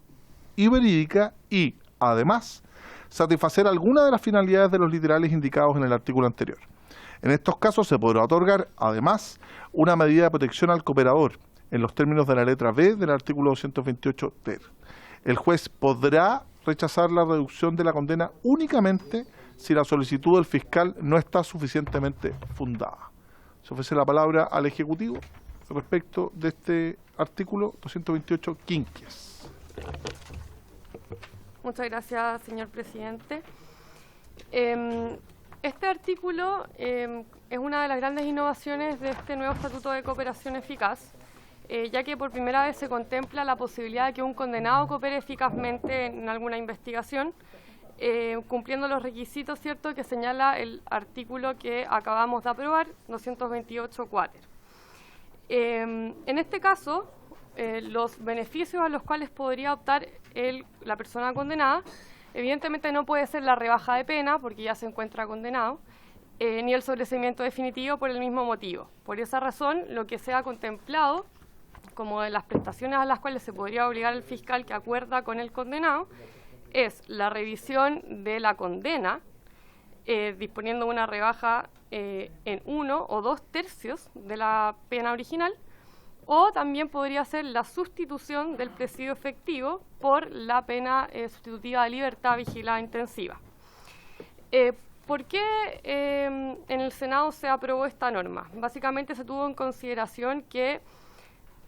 A: y verídica y, además, satisfacer alguna de las finalidades de los literales indicados en el artículo anterior. En estos casos se podrá otorgar, además, una medida de protección al cooperador, en los términos de la letra B del artículo 228 ter. El juez podrá rechazar la reducción de la condena únicamente si la solicitud del fiscal no está suficientemente fundada. Se ofrece la palabra al Ejecutivo respecto de este artículo 228 quinquies.
G: Muchas gracias, señor presidente. Este artículo es una de las grandes innovaciones de este nuevo Estatuto de Cooperación Eficaz, ya que por primera vez se contempla la posibilidad de que un condenado coopere eficazmente en alguna investigación, cumpliendo los requisitos, ¿cierto?, que señala el artículo que acabamos de aprobar, 228 quater. En este caso, los beneficios a los cuales podría optar la persona condenada, evidentemente no puede ser la rebaja de pena, porque ya se encuentra condenado, ni el sobreseimiento definitivo por el mismo motivo. Por esa razón, lo que se ha contemplado como de las prestaciones a las cuales se podría obligar al fiscal que acuerda con el condenado, es la revisión de la condena, disponiendo una rebaja en 1 o 2 tercios de la pena original, o también podría ser la sustitución del presidio efectivo por la pena sustitutiva de libertad vigilada intensiva. ¿Por qué en el Senado se aprobó esta norma? Básicamente se tuvo en consideración que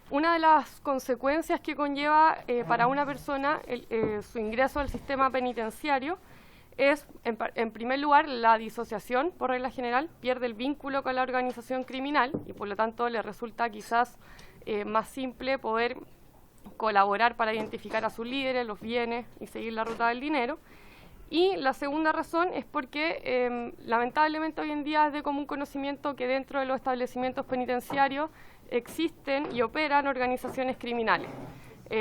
G: una de las consecuencias que conlleva para una persona su ingreso al sistema penitenciario es, en primer lugar, la disociación, por regla general, pierde el vínculo con la organización criminal y por lo tanto le resulta quizás más simple poder colaborar para identificar a sus líderes, los bienes y seguir la ruta del dinero. Y la segunda razón es porque lamentablemente hoy en día es de común conocimiento que dentro de los establecimientos penitenciarios existen y operan organizaciones criminales,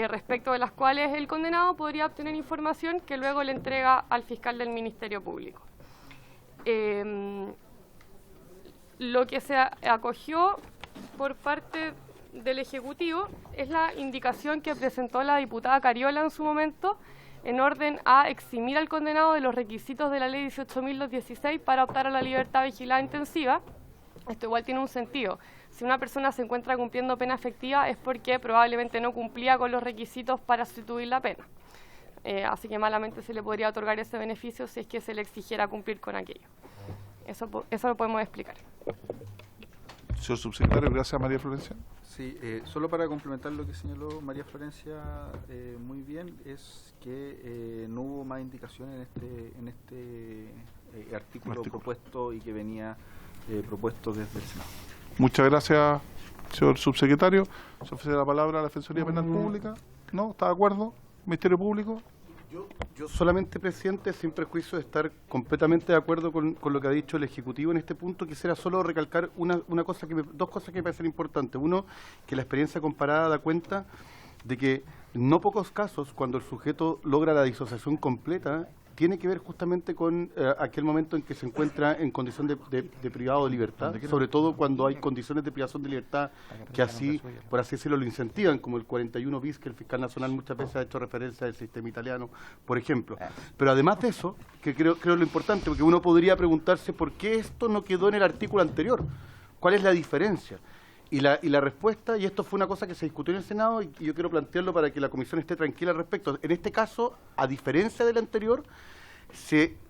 G: respecto de las cuales el condenado podría obtener información que luego le entrega al fiscal del Ministerio Público. Lo que se acogió por parte del Ejecutivo es la indicación que presentó la diputada Cariola en su momento, en orden a eximir al condenado de los requisitos de la Ley 18.216 para optar a la libertad vigilada intensiva. Esto igual tiene un sentido. Si una persona se encuentra cumpliendo pena efectiva es porque probablemente no cumplía con los requisitos para sustituir la pena. Así que malamente se le podría otorgar ese beneficio si es que se le exigiera cumplir con aquello. Eso lo podemos explicar.
A: Señor subsecretario, gracias, María Florencia.
C: Sí, solo para complementar lo que señaló María Florencia muy bien, es que no hubo más indicaciones en este artículo propuesto y que venía propuesto desde el Senado.
A: Muchas gracias, señor subsecretario. Se ofrece la palabra a la Defensoría Penal Pública. ¿No? ¿Está de acuerdo? ¿Ministerio Público?
D: Yo solamente, presidente, sin prejuicio de estar completamente de acuerdo con lo que ha dicho el Ejecutivo en este punto, quisiera solo recalcar dos cosas que me parecen importantes. Uno, que la experiencia comparada da cuenta de que en no pocos casos, cuando el sujeto logra la disociación completa, tiene que ver justamente con aquel momento en que se encuentra en condición de privado de libertad, sobre todo cuando hay condiciones de privación de libertad que así, por así decirlo, lo incentivan, como el 41 bis que el fiscal nacional muchas veces ha hecho referencia al sistema italiano, por ejemplo. Pero además de eso, que creo lo importante, porque uno podría preguntarse por qué esto no quedó en el artículo anterior, ¿cuál es la diferencia? Y la respuesta, y esto fue una cosa que se discutió en el Senado, y yo quiero plantearlo para que la Comisión esté tranquila al respecto. En este caso, a diferencia del anterior,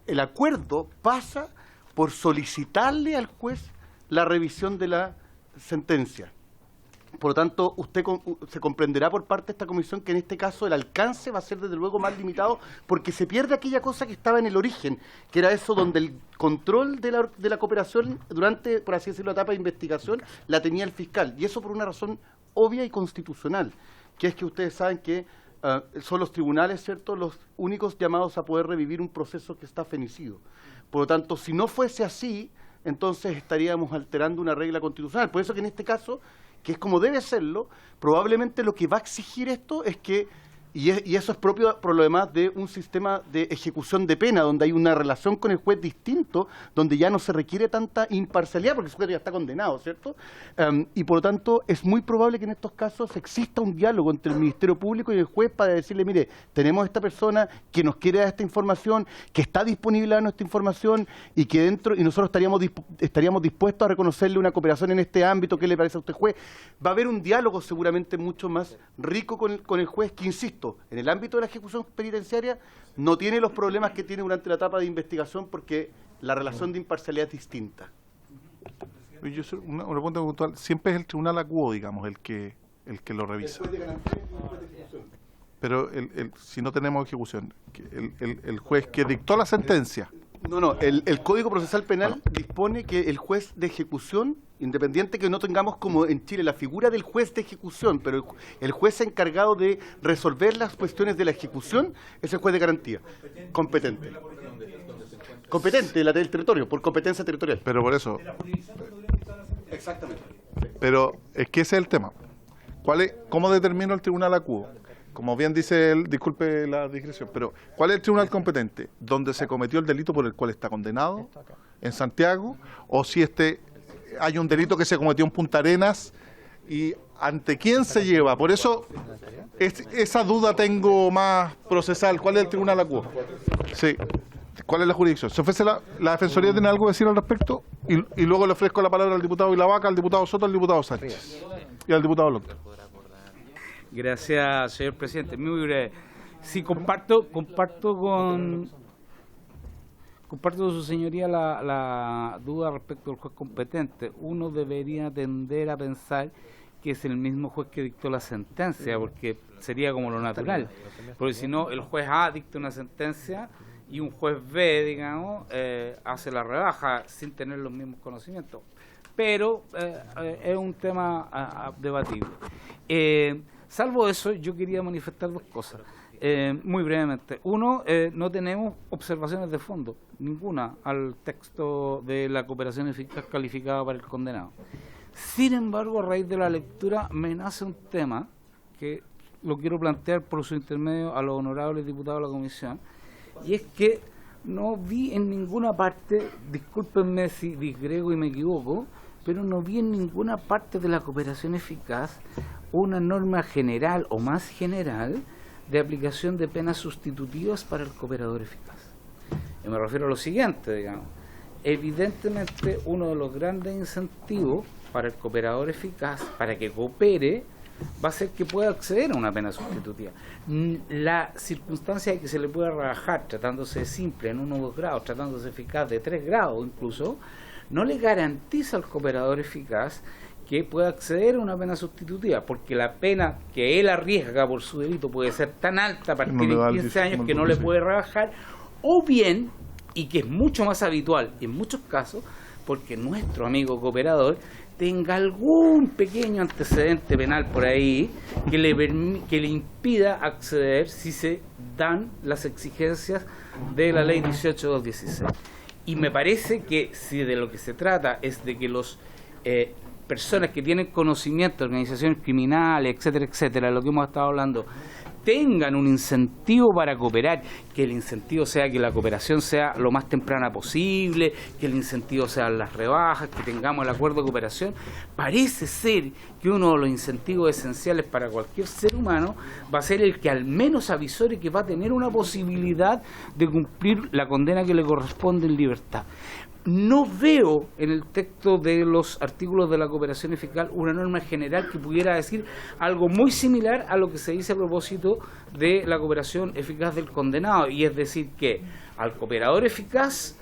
D: el acuerdo pasa por solicitarle al juez la revisión de la sentencia. Por lo tanto, usted se comprenderá por parte de esta comisión que en este caso el alcance va a ser desde luego más limitado, porque se pierde aquella cosa que estaba en el origen, que era eso donde el control de la cooperación durante, por así decirlo, la etapa de investigación la tenía el fiscal, y eso por una razón obvia y constitucional, que es que ustedes saben que son los tribunales, ¿cierto?, los únicos llamados a poder revivir un proceso que está fenecido. Por lo tanto, si no fuese así, entonces estaríamos alterando una regla constitucional. Por eso que en este caso, que es como debe serlo, probablemente lo que va a exigir esto es que Y eso es propio, por lo demás, de un sistema de ejecución de pena, donde hay una relación con el juez distinto, donde ya no se requiere tanta imparcialidad, porque el sujeto ya está condenado, ¿cierto? Y por lo tanto, es muy probable que en estos casos exista un diálogo entre el Ministerio Público y el juez para decirle, mire, tenemos esta persona que nos quiere dar esta información, que está disponible a nuestra información y que y nosotros estaríamos dispuestos a reconocerle una cooperación en este ámbito. ¿Qué le parece a usted, juez? Va a haber un diálogo seguramente mucho más rico con el juez, que insisto, en el ámbito de la ejecución penitenciaria no tiene los problemas que tiene durante la etapa de investigación, porque la relación de imparcialidad es distinta.
A: Una pregunta puntual. Siempre es el tribunal acuo, digamos, el que lo revisa. Pero si no tenemos ejecución, el juez que dictó la sentencia.
D: No, el Código Procesal Penal dispone que el juez de ejecución, independiente que no tengamos como en Chile la figura del juez de ejecución, pero el juez encargado de resolver las cuestiones de la ejecución es el juez de garantía, competente. Competente del territorio, por competencia territorial.
A: Pero por eso.
D: Exactamente.
A: Pero es que ese es el tema. ¿Cómo determina el tribunal acuo? Como bien dice él, disculpe la digresión, pero ¿cuál es el tribunal competente? ¿Donde se cometió el delito por el cual está condenado? ¿En Santiago? ¿O si hay un delito que se cometió en Punta Arenas? ¿Y ante quién se lleva? Por eso, esa duda tengo más procesal. ¿Cuál es el tribunal acuo? Sí. ¿Cuál es la jurisdicción? ¿Se ofrece la Defensoría tiene algo que decir al respecto? Y luego le ofrezco la palabra al diputado Ilavaca, al diputado Soto, al diputado Sánchez y al diputado López.
J: Gracias, señor presidente. Muy breve. Sí, comparto con su señoría la duda respecto al juez competente. Uno debería tender a pensar que es el mismo juez que dictó la sentencia, porque sería como lo natural. Porque si no, el juez A dicta una sentencia y un juez B, digamos, hace la rebaja sin tener los mismos conocimientos. Pero es un tema debatible. Salvo eso, yo quería manifestar dos cosas, muy brevemente. Uno, no tenemos observaciones de fondo, ninguna, al texto de la cooperación eficaz calificada para el condenado. Sin embargo, a raíz de la lectura me nace un tema que lo quiero plantear por su intermedio a los honorables diputados de la comisión, y es que no vi en ninguna parte, discúlpenme si disgrego y me equivoco, pero no vi en ninguna parte de la cooperación eficaz una norma general o más general de aplicación de penas sustitutivas para el cooperador eficaz. Y me refiero a lo siguiente, digamos. Evidentemente, uno de los grandes incentivos para el cooperador eficaz, para que coopere, va a ser que pueda acceder a una pena sustitutiva. La circunstancia de que se le pueda rebajar, tratándose de simple en 1 o 2 grados, tratándose eficaz de 3 grados incluso, no le garantiza al cooperador eficaz que pueda acceder a una pena sustitutiva, porque la pena que él arriesga por su delito puede ser tan alta a partir de 15 años que no le puede rebajar, o bien, y que es mucho más habitual en muchos casos, porque nuestro amigo cooperador tenga algún pequeño antecedente penal por ahí que le impida acceder si se dan las exigencias de la ley 18.216. Y me parece que si de lo que se trata es de que los personas que tienen conocimiento de organizaciones criminales, etcétera, etcétera, lo que hemos estado hablando, tengan un incentivo para cooperar, que el incentivo sea que la cooperación sea lo más temprana posible, que el incentivo sean las rebajas, que tengamos el acuerdo de cooperación, parece ser que uno de los incentivos esenciales para cualquier ser humano va a ser el que al menos avisore que va a tener una posibilidad de cumplir la condena que le corresponde en libertad. No veo en el texto de los artículos de la cooperación eficaz una norma general que pudiera decir algo muy similar a lo que se dice a propósito de la cooperación eficaz del condenado, y es decir que al cooperador eficaz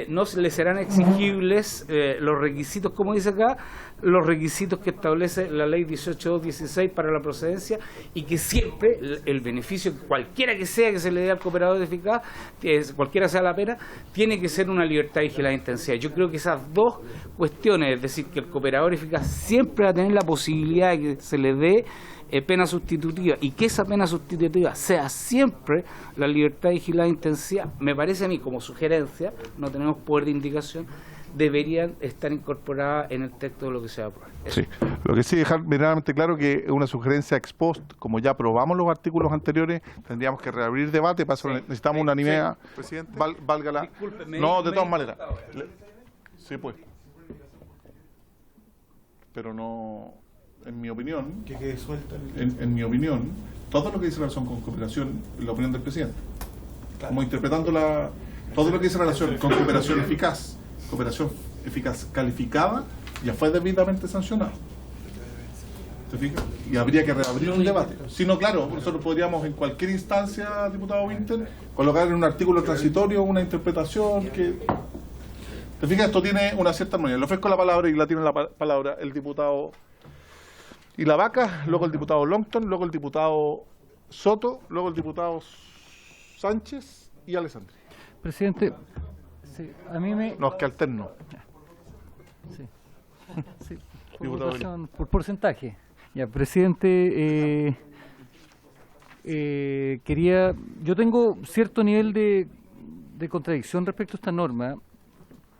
J: no le serán exigibles los requisitos, como dice acá, los requisitos que establece la ley 18.216 para la procedencia, y que siempre el beneficio, cualquiera que sea que se le dé al cooperador eficaz, cualquiera sea la pena, tiene que ser una libertad vigilada intensiva. Yo creo que esas dos cuestiones, es decir, que el cooperador eficaz siempre va a tener la posibilidad de que se le dé pena sustitutiva, y que esa pena sustitutiva sea siempre la libertad vigilada intensiva, me parece a mí como sugerencia, no tenemos poder de indicación, deberían estar incorporadas en el texto de lo que se va a aprobar. Eso.
A: Sí. Lo que sí dejar medianamente claro que es una sugerencia ex post, como ya aprobamos los artículos anteriores, tendríamos que reabrir debate, para eso necesitamos unanimidad.
C: Presidente.
A: Valga la...
J: Discúlpeme,
A: No, de todas maneras. Sí, pues. Pero no, en mi opinión,
H: Que quede suelto
A: en mi opinión, todo lo que dice relación con cooperación es la opinión del presidente. Como interpretando todo lo que dice relación con cooperación eficaz calificada, ya fue debidamente sancionado. ¿Te fijas? Y habría que reabrir un debate. Si no, claro, nosotros podríamos en cualquier instancia, diputado Winter, colocar en un artículo transitorio una interpretación que... ¿Te fijas? Esto tiene una cierta armonía. Le ofrezco la palabra y la tiene la palabra el diputado Ilavaca, luego el diputado Longton, luego el diputado Soto, luego el diputado Sánchez y Alessandri.
N: Presidente, sí, a mí me...
A: No, es que alterno.
N: Sí, sí, por porcentaje. Ya, presidente, yo tengo cierto nivel de contradicción respecto a esta norma,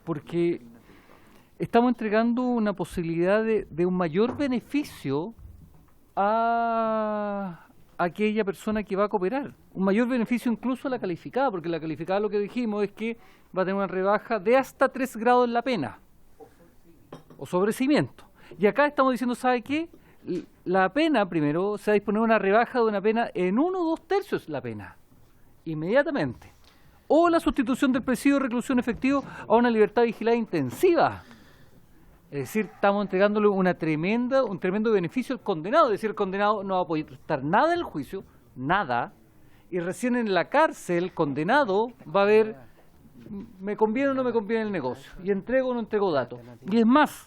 N: porque estamos entregando una posibilidad de un mayor beneficio a aquella persona que va a cooperar. Un mayor beneficio incluso a la calificada, porque la calificada, lo que dijimos es que va a tener una rebaja de hasta 3 grados en la pena, o sobreseimiento. Y acá estamos diciendo, ¿sabe qué? La pena, primero, se va a disponer una rebaja de una pena en 1 o 2/3 la pena, inmediatamente. O la sustitución del presidio de reclusión efectivo a una libertad vigilada intensiva. Es decir, estamos entregándole un tremendo beneficio al condenado. Es decir, el condenado no va a poder estar nada en el juicio, nada, y recién en la cárcel, el condenado va a ver, ¿me conviene o no me conviene el negocio? Y entrego o no entrego datos. Y es más,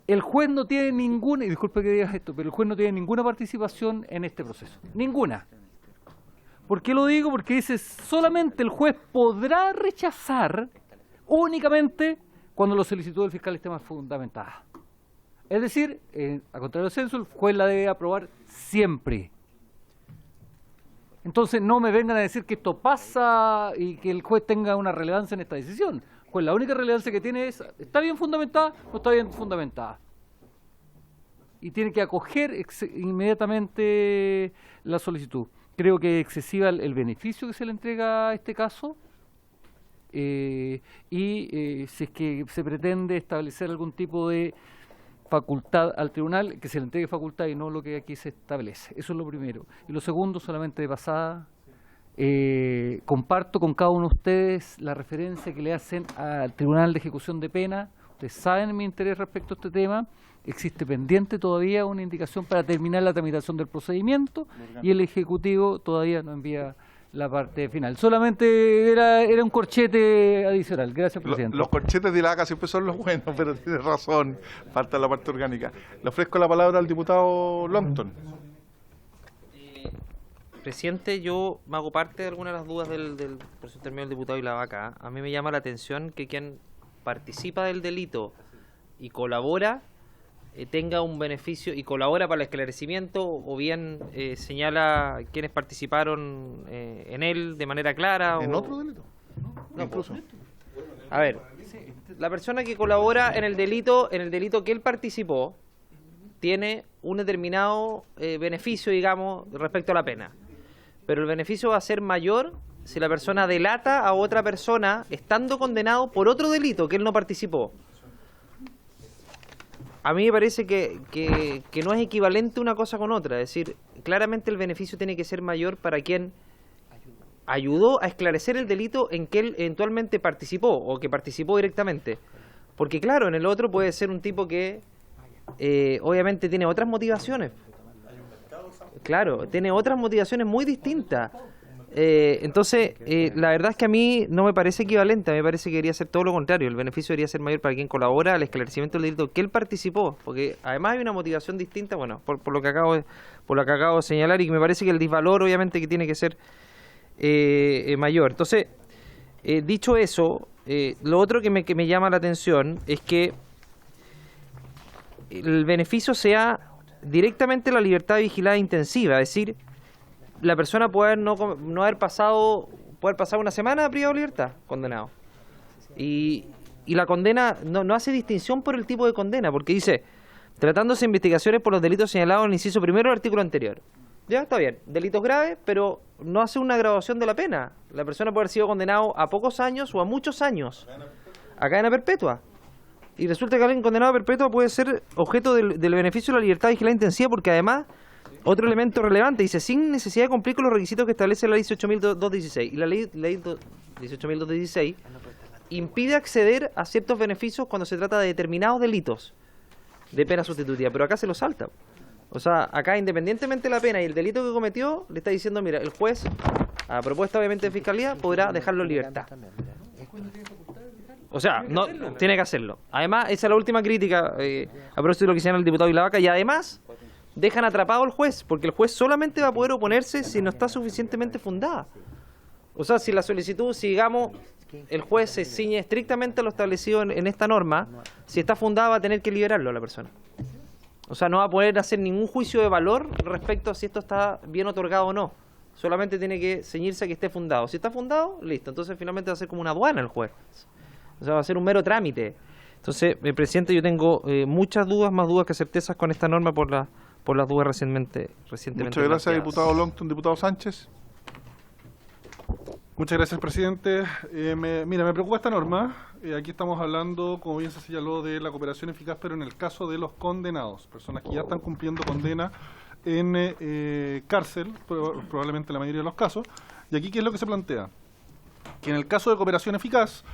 N: el juez no tiene ninguna, y disculpe que digas esto, pero el juez no tiene ninguna participación en este proceso. Ninguna. ¿Por qué lo digo? Porque dice, solamente el juez podrá rechazar únicamente cuando la solicitud del fiscal esté más fundamentada. Es decir, a contrario del censo, el juez la debe aprobar siempre. Entonces no me vengan a decir que esto pasa y que el juez tenga una relevancia en esta decisión. El juez la única relevancia que tiene es, ¿está bien fundamentada o no está bien fundamentada? Y tiene que acoger inmediatamente la solicitud. Creo que es excesiva el beneficio que se le entrega a este caso. Si es que se pretende establecer algún tipo de facultad al tribunal, que se le entregue facultad y no lo que aquí se establece. Eso es lo primero. Y lo segundo, solamente de pasada, comparto con cada uno de ustedes la referencia que le hacen al Tribunal de Ejecución de Pena. Ustedes saben mi interés respecto a este tema. Existe pendiente todavía una indicación para terminar la tramitación del procedimiento y el Ejecutivo todavía no envía la parte final. Solamente era un corchete adicional. Gracias, presidente.
A: Los corchetes de la ACA siempre son los buenos, pero tiene razón, falta la parte orgánica. Le ofrezco la palabra al diputado Longton.
E: Presidente, yo me hago parte de algunas de las dudas del proceso terminado del diputado Ilavaca. A mí me llama la atención que quien participa del delito y colabora tenga un beneficio y colabora para el esclarecimiento, o bien señala quienes participaron en él de manera clara.
A: ¿En otro delito?
E: No, incluso. A ver, la persona que colabora en el delito que él participó tiene un determinado beneficio, digamos, respecto a la pena. Pero el beneficio va a ser mayor si la persona delata a otra persona estando condenado por otro delito que él no participó. A mí me parece que no es equivalente una cosa con otra. Es decir, claramente el beneficio tiene que ser mayor para quien ayudó a esclarecer el delito en que él eventualmente participó o que participó directamente. Porque claro, en el otro puede ser un tipo que obviamente tiene otras motivaciones. Claro, tiene otras motivaciones muy distintas. Entonces, la verdad es que a mí no me parece equivalente, a mí me parece que debería ser todo lo contrario. El beneficio debería ser mayor para quien colabora al esclarecimiento del delito que él participó, porque además hay una motivación distinta, bueno, por lo que acabo de señalar, y que me parece que el disvalor obviamente que tiene que ser mayor. Entonces, dicho eso, lo otro que me llama la atención es que el beneficio sea directamente la libertad vigilada intensiva, es decir, la persona puede puede haber pasado una semana privado de libertad, condenado. Y y la condena no hace distinción por el tipo de condena, porque dice, tratándose de investigaciones por los delitos señalados en el inciso primero del artículo anterior. Ya, está bien, delitos graves, pero no hace una graduación de la pena. La persona puede haber sido condenado a pocos años o a muchos años, a cadena perpetua. Y resulta que alguien condenado a perpetua puede ser objeto del beneficio de la libertad vigilada intensiva, porque además, otro elemento relevante, dice, sin necesidad de cumplir con los requisitos que establece la ley 18.216. Y la ley 18.216 impide acceder a ciertos beneficios cuando se trata de determinados delitos de pena sustitutiva, pero acá se lo salta. O sea, acá independientemente de la pena y el delito que cometió, le está diciendo, mira, el juez, a propuesta obviamente de Fiscalía, podrá dejarlo en libertad. O sea, no tiene que hacerlo. Además, esa es la última crítica, a propósito de lo que señala el diputado Vilavaca, y además dejan atrapado al juez, porque el juez solamente va a poder oponerse si no está suficientemente fundada. O sea, si la solicitud, si digamos, el juez se ciñe estrictamente a lo establecido en esta norma, si está fundada va a tener que liberarlo a la persona. O sea, no va a poder hacer ningún juicio de valor respecto a si esto está bien otorgado o no. Solamente tiene que ceñirse a que esté fundado. Si está fundado, listo. Entonces finalmente va a ser como una aduana el juez. O sea, va a ser un mero trámite. Entonces, presidente, yo tengo muchas dudas, más dudas que certezas con esta norma por las dudas recientemente
A: Muchas gracias,
E: planteadas.
A: diputado Longton. Diputado Sánchez.
F: Muchas gracias, presidente. Me preocupa esta norma. Aquí estamos hablando, como bien se señaló, de la cooperación eficaz, pero en el caso de los condenados, personas que ya están cumpliendo condena en cárcel, probablemente en la mayoría de los casos. Y aquí, ¿qué es lo que se plantea? Que en el caso de cooperación eficaz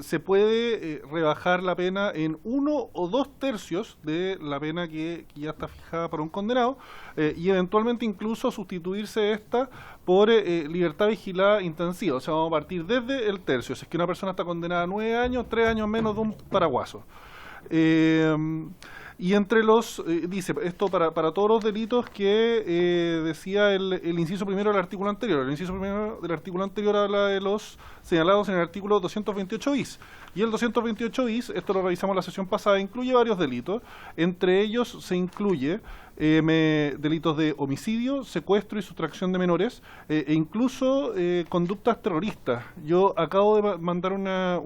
F: se puede rebajar la pena en 1 o 2 tercios de la pena que ya está fijada para un condenado y eventualmente incluso sustituirse esta por libertad vigilada intensiva. O sea, vamos a partir desde el tercio. Si es que una persona está condenada a 9 años, 3 años menos de un paraguaso. Y entre los, dice, esto para todos los delitos que decía el inciso primero del artículo anterior. El inciso primero del artículo anterior habla de los señalados en el artículo 228 bis. Y el 228 bis, esto lo revisamos la sesión pasada, incluye varios delitos. Entre ellos se incluye delitos de homicidio, secuestro y sustracción de menores, e incluso conductas terroristas. Yo acabo de mandar una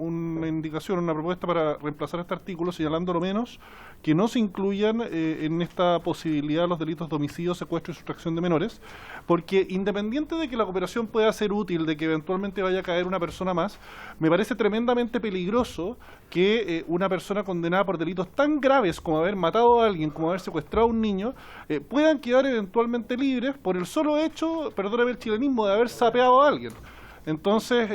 F: indicación, una propuesta para reemplazar este artículo, señalando lo menos que no se incluyan en esta posibilidad los delitos de homicidio, secuestro y sustracción de menores, porque independiente de que la cooperación pueda ser útil, de que eventualmente vaya a caer una persona más, me parece tremendamente peligroso que una persona condenada por delitos tan graves como haber matado a alguien, como haber secuestrado a un niño, puedan quedar eventualmente libres por el solo hecho, perdóname el chilenismo, de haber sapeado a alguien. Entonces,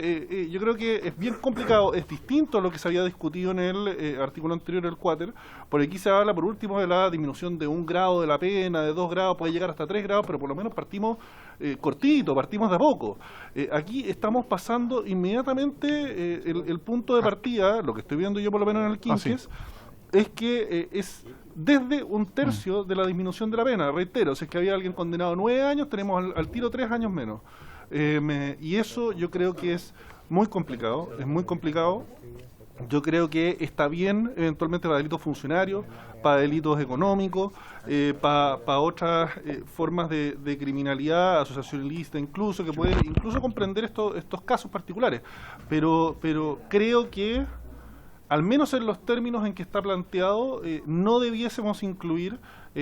F: yo creo que es bien complicado, es distinto a lo que se había discutido en el artículo anterior del Quater, por aquí se habla por último de la disminución de 1 grado de la pena, de 2 grados, puede llegar hasta 3 grados, pero por lo menos partimos cortito, partimos de a poco. Aquí estamos pasando inmediatamente el punto de partida, lo que estoy viendo yo por lo menos en el Quinqués, es que es desde 1 tercio de la disminución de la pena, reitero, si es que había alguien condenado a 9 años, tenemos al tiro 3 años menos. Y eso yo creo que es muy complicado, Yo creo que está bien eventualmente para delitos funcionarios, para delitos económicos, para otras formas de criminalidad, asociación ilícita incluso, que puede incluso comprender estos casos particulares. Pero creo que, al menos en los términos en que está planteado, no debiésemos incluir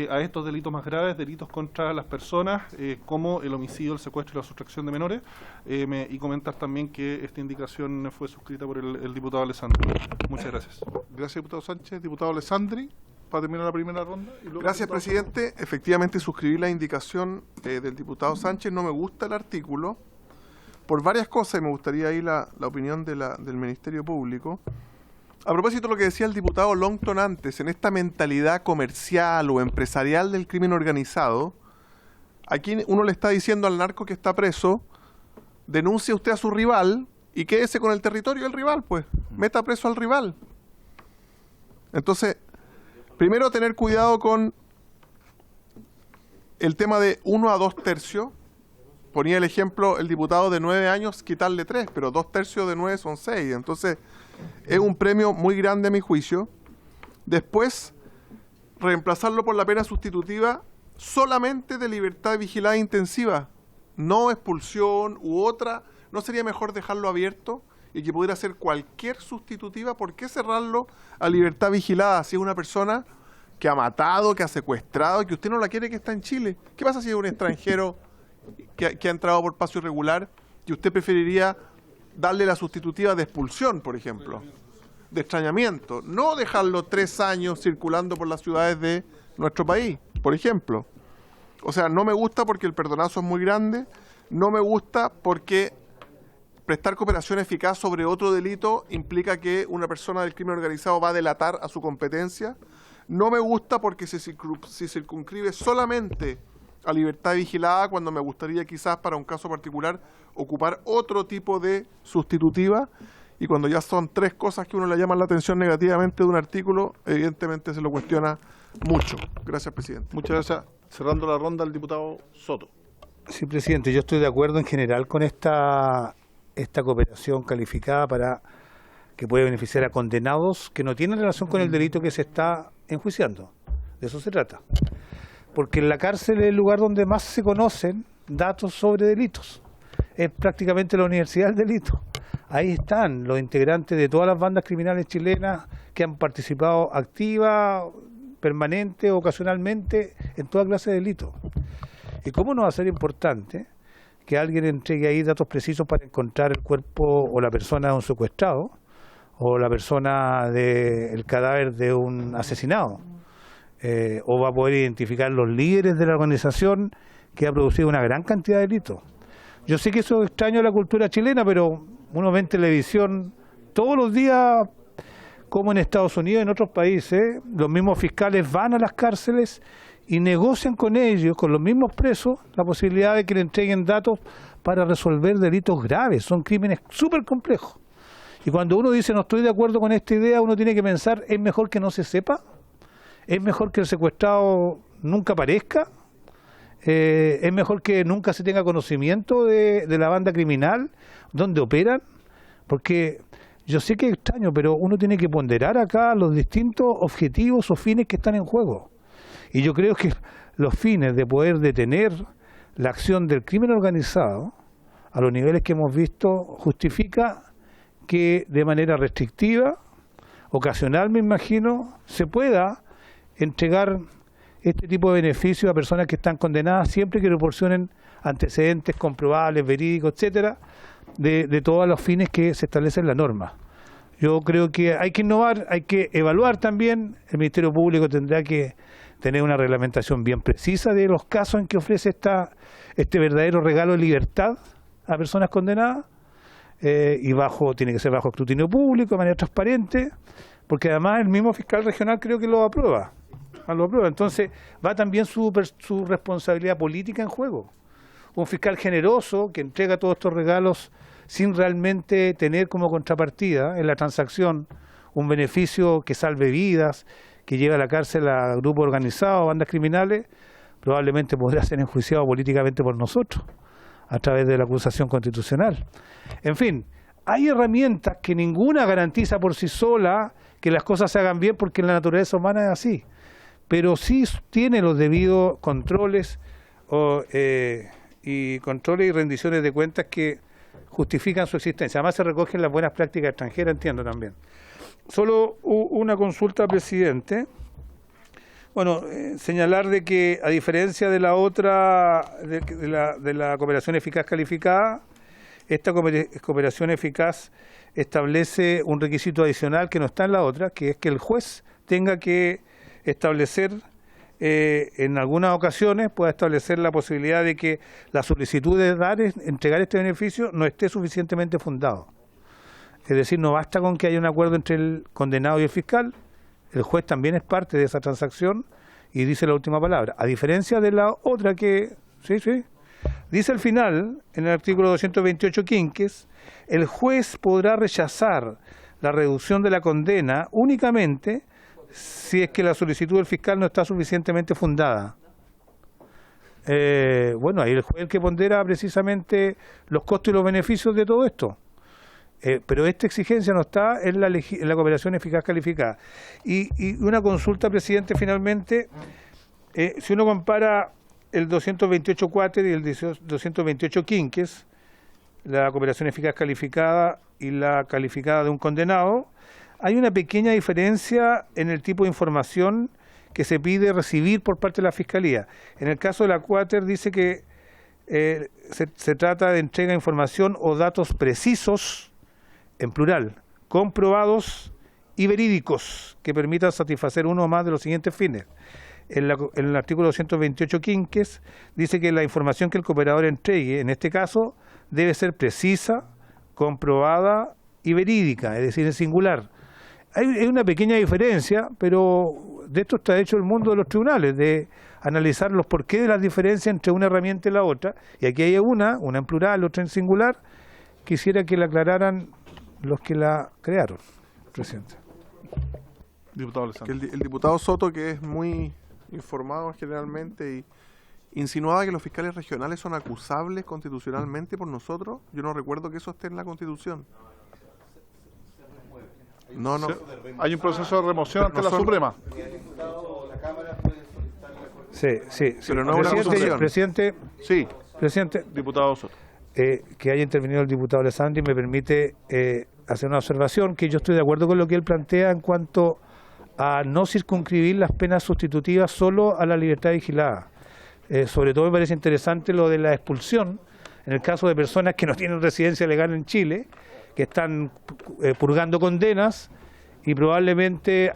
F: a estos delitos más graves, delitos contra las personas, como el homicidio, el secuestro y la sustracción de menores, y comentar también que esta indicación fue suscrita por el diputado Alessandri. Muchas gracias.
A: Gracias, diputado Sánchez. Diputado Alessandri, para terminar la primera ronda. Y luego
O: Gracias, presidente. Efectivamente, suscribí la indicación del diputado Sánchez. No me gusta el artículo por varias cosas y me gustaría ahí la opinión del Ministerio Público. A propósito de lo que decía el diputado Longton antes, en esta mentalidad comercial o empresarial del crimen organizado, aquí uno le está diciendo al narco que está preso, denuncie usted a su rival y quédese con el territorio del rival, pues, meta preso al rival. Entonces, primero tener cuidado con el tema de 1 a 2 tercios. Ponía el ejemplo, el diputado de 9 años, quitarle 3, pero 2 tercios de 9 son 6, entonces es un premio muy grande a mi juicio. Después, reemplazarlo por la pena sustitutiva solamente de libertad vigilada intensiva, no expulsión u otra. ¿No sería mejor dejarlo abierto y que pudiera ser cualquier sustitutiva, ¿por qué cerrarlo a libertad vigilada si es una persona que ha matado, que ha secuestrado y que usted no la quiere, que está en Chile? ¿Qué pasa si es un extranjero que ha entrado por paso irregular y usted preferiría darle la sustitutiva de expulsión, por ejemplo, de extrañamiento, no dejarlo 3 años circulando por las ciudades de nuestro país, por ejemplo? O sea, no me gusta porque el perdonazo es muy grande, no me gusta porque prestar cooperación eficaz sobre otro delito implica que una persona del crimen organizado va a delatar a su competencia, no me gusta porque se circunscribe solamente a libertad vigilada, cuando me gustaría quizás para un caso particular ocupar otro tipo de sustitutiva, y cuando ya son 3 cosas que uno le llaman la atención negativamente de un artículo, evidentemente se lo cuestiona mucho. Gracias, presidente.
A: Muchas gracias. Cerrando la ronda, el diputado Soto.
L: Sí, presidente, yo estoy de acuerdo en general con esta cooperación calificada para que puede beneficiar a condenados que no tienen relación con el delito que se está enjuiciando. De eso se trata. Porque en la cárcel es el lugar donde más se conocen datos sobre delitos. Es prácticamente la universidad del delito. Ahí están los integrantes de todas las bandas criminales chilenas que han participado activa, permanente, ocasionalmente, en toda clase de delitos. ¿Y cómo no va a ser importante que alguien entregue ahí datos precisos para encontrar el cuerpo o la persona de un secuestrado o la persona del cadáver de un asesinado? O va a poder identificar los líderes de la organización que ha producido una gran cantidad de delitos. Yo sé que eso es extraño a la cultura chilena, pero uno ve en televisión todos los días como en Estados Unidos y en otros países los mismos fiscales van a las cárceles y negocian con ellos, con los mismos presos, la posibilidad de que le entreguen datos para resolver delitos graves. Son crímenes súper complejos. Y cuando uno dice no estoy de acuerdo con esta idea, uno tiene que pensar, ¿es mejor que no se sepa? ¿Es mejor que el secuestrado nunca aparezca? ¿Es mejor que nunca se tenga conocimiento de la banda criminal, dónde operan? Porque yo sé que es extraño, pero uno tiene que ponderar acá los distintos objetivos o fines que están en juego. Y yo creo que los fines de poder detener la acción del crimen organizado, a los niveles que hemos visto, justifica que de manera restrictiva, ocasional me imagino, se pueda entregar este tipo de beneficios a personas que están condenadas siempre que proporcionen antecedentes comprobables, verídicos, etcétera, de todos los fines que se establecen en la norma. Yo creo que hay que innovar, hay que evaluar también. El Ministerio Público tendrá que tener una reglamentación bien precisa de los casos en que ofrece este verdadero regalo de libertad a personas condenadas, y tiene que ser bajo escrutinio público, de manera transparente, porque además el mismo fiscal regional creo que lo aprueba. Entonces va también su responsabilidad política en juego. Un fiscal generoso que entrega todos estos regalos sin realmente tener como contrapartida en la transacción un beneficio que salve vidas, que lleve a la cárcel a grupos organizados, bandas criminales, probablemente podrá ser enjuiciado políticamente por nosotros a través de la acusación constitucional. En fin, hay herramientas que ninguna garantiza por sí sola que las cosas se hagan bien, porque la naturaleza humana es así, pero sí tiene los debidos controles y rendiciones de cuentas que justifican su existencia. Además se recogen las buenas prácticas extranjeras, entiendo también. Solo una consulta, presidente. Bueno, señalar de que a diferencia de la otra, de la cooperación eficaz calificada, esta cooperación eficaz establece un requisito adicional que no está en la otra, que es que el juez tenga que establecer, en algunas ocasiones, pueda establecer la posibilidad de que la solicitud de entregar este beneficio no esté suficientemente fundado. Es decir, no basta con que haya un acuerdo entre el condenado y el fiscal, el juez también es parte de esa transacción y dice la última palabra. A diferencia de la otra que, dice al final, en el artículo 228 quinques, el juez podrá rechazar la reducción de la condena únicamente si es que la solicitud del fiscal no está suficientemente fundada. Bueno, ahí el juez es el que pondera precisamente los costos y los beneficios de todo esto. Pero esta exigencia no está en la cooperación eficaz calificada. Y una consulta, presidente, finalmente, si uno compara el 228 cuáter y el 228 quinques, la cooperación eficaz calificada y la calificada de un condenado, hay una pequeña diferencia en el tipo de información que se pide recibir por parte de la Fiscalía. En el caso de la Quater dice que se trata de entrega de información o datos precisos, en plural, comprobados y verídicos, que permitan satisfacer uno o más de los siguientes fines. En el artículo 228 quinques dice que la información que el cooperador entregue, en este caso, debe ser precisa, comprobada y verídica, es decir, en singular. Hay una pequeña diferencia, pero de esto está hecho el mundo de los tribunales, de analizar los porqués de las diferencias entre una herramienta y la otra. Y aquí hay una en plural, otra en singular. Quisiera que la aclararan los que la crearon, presidente.
A: Diputado Alessandri.
O: El diputado Soto, que es muy informado generalmente, y insinuaba que los fiscales regionales son acusables constitucionalmente por nosotros. Yo no recuerdo que eso esté en la Constitución. No.
A: Hay un proceso de remoción ante la Suprema.
L: Sí.
O: Pero no una acusación.
L: Presidente.
A: Sí.
L: Presidente.
A: Diputado Soto.
L: Que haya intervenido el diputado Alessandri me permite hacer una observación, que yo estoy de acuerdo con lo que él plantea en cuanto a no circunscribir las penas sustitutivas solo a la libertad vigilada. Sobre todo me parece interesante lo de la expulsión, en el caso de personas que no tienen residencia legal en Chile, que están purgando condenas y probablemente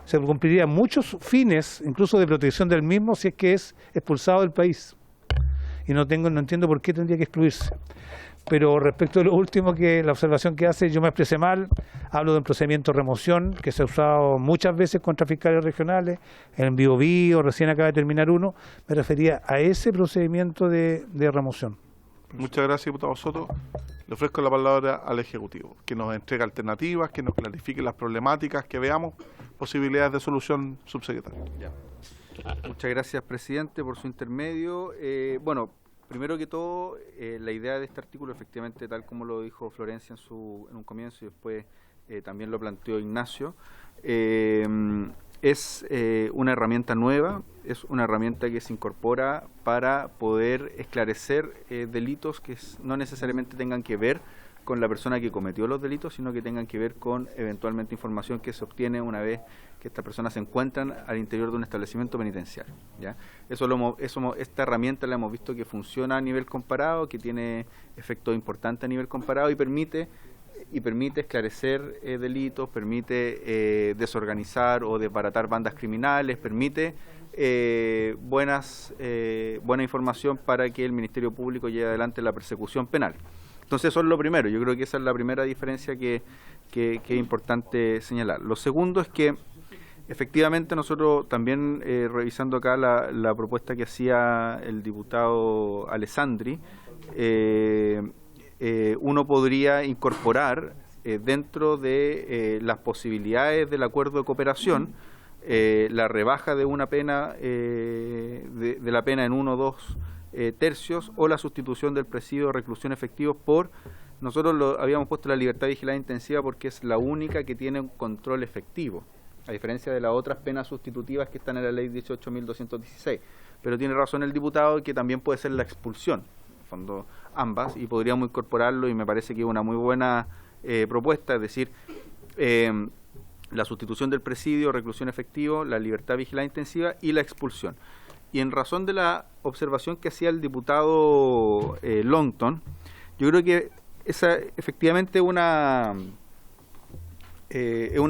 L: se cumplirían muchos fines, incluso de protección del mismo, si es que es expulsado del país. Y no entiendo por qué tendría que excluirse. Pero respecto a lo último, que la observación que hace, yo me expresé mal, hablo de un procedimiento de remoción que se ha usado muchas veces contra fiscales regionales, en Biobío, recién acaba de terminar uno, me refería a ese procedimiento de remoción.
A: Muchas gracias, diputado Soto. Le ofrezco la palabra al Ejecutivo, que nos entregue alternativas, que nos clarifique las problemáticas, que veamos posibilidades de solución, subsecretario.
C: Muchas gracias, presidente, por su intermedio. Bueno, primero que todo, la idea de este artículo, efectivamente, tal como lo dijo Florencia en un comienzo y después también lo planteó Ignacio, es una herramienta nueva, es una herramienta que se incorpora para poder esclarecer delitos que no necesariamente tengan que ver con la persona que cometió los delitos, sino que tengan que ver con eventualmente información que se obtiene una vez que estas personas se encuentran al interior de un establecimiento penitenciario, ¿ya? Esta herramienta la hemos visto que funciona a nivel comparado, que tiene efectos importantes a nivel comparado y permite esclarecer delitos, permite desorganizar o desbaratar bandas criminales, permite buena información para que el Ministerio Público lleve adelante la persecución penal. Entonces eso es lo primero, yo creo que esa es la primera diferencia que es importante señalar. Lo segundo es que efectivamente nosotros también revisando acá la propuesta que hacía el diputado Alessandri, uno podría incorporar dentro de las posibilidades del acuerdo de cooperación la rebaja de una pena de la pena en 1 o 2 tercios o la sustitución del presidio de reclusión efectivo por, nosotros habíamos puesto la libertad vigilada intensiva porque es la única que tiene un control efectivo, a diferencia de las otras penas sustitutivas que están en la ley 18.216. Pero tiene razón el diputado que también puede ser la expulsión, en el fondo ambas, y podríamos incorporarlo y me parece que es una muy buena propuesta, es decir, la sustitución del presidio, reclusión efectivo, la libertad vigilada intensiva y la expulsión. Y en razón de la observación que hacía el diputado Longton, yo creo que esa efectivamente es una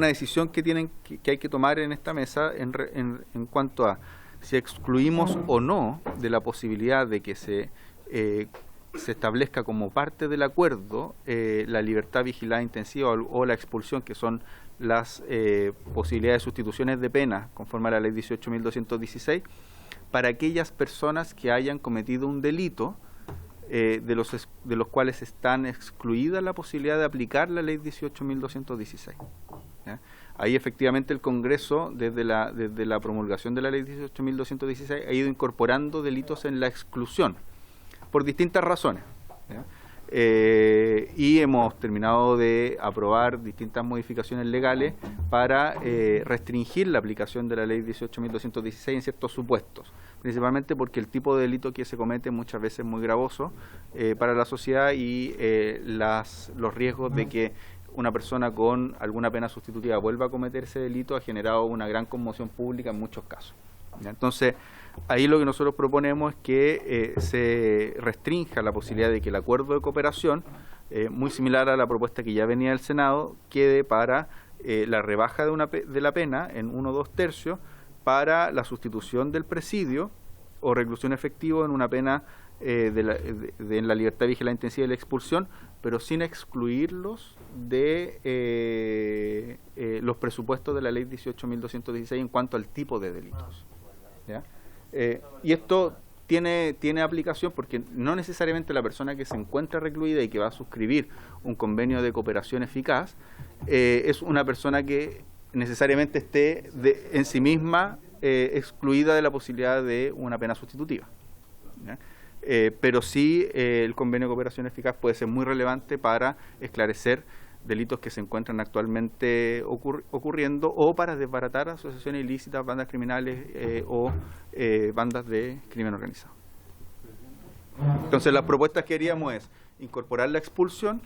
C: decisión que hay que tomar en esta mesa en cuanto a si excluimos o no de la posibilidad de que se establezca como parte del acuerdo la libertad vigilada intensiva o la expulsión, que son las posibilidades de sustituciones de pena conforme a la ley 18.216, para aquellas personas que hayan cometido un delito de los cuales están excluidas la posibilidad de aplicar la ley 18.216. ¿Ya? Ahí efectivamente el Congreso, desde la promulgación de la ley 18.216, ha ido incorporando delitos en la exclusión, por distintas razones. ¿Ya? y hemos terminado de aprobar distintas modificaciones legales para restringir la aplicación de la ley 18.216 en ciertos supuestos, principalmente porque el tipo de delito que se comete muchas veces es muy gravoso para la sociedad y los riesgos de que una persona con alguna pena sustitutiva vuelva a cometer ese delito ha generado una gran conmoción pública en muchos casos. ¿Ya? Entonces, ahí lo que nosotros proponemos es que se restrinja la posibilidad de que el acuerdo de cooperación, muy similar a la propuesta que ya venía del Senado, quede para la rebaja de la pena en 1 o 2 tercios para la sustitución del presidio o reclusión efectiva en una pena en la libertad vigilante intensiva y la expulsión, pero sin excluirlos de los presupuestos de la ley 18.216 en cuanto al tipo de delitos. ¿Ya? Y esto tiene aplicación porque no necesariamente la persona que se encuentra recluida y que va a suscribir un convenio de cooperación eficaz es una persona que necesariamente esté en sí misma excluida de la posibilidad de una pena sustitutiva. ¿Ya? Pero sí el convenio de cooperación eficaz puede ser muy relevante para esclarecer delitos que se encuentran actualmente ocurriendo o para desbaratar asociaciones ilícitas, bandas criminales o bandas de crimen organizado. Entonces las propuestas que haríamos es incorporar la expulsión,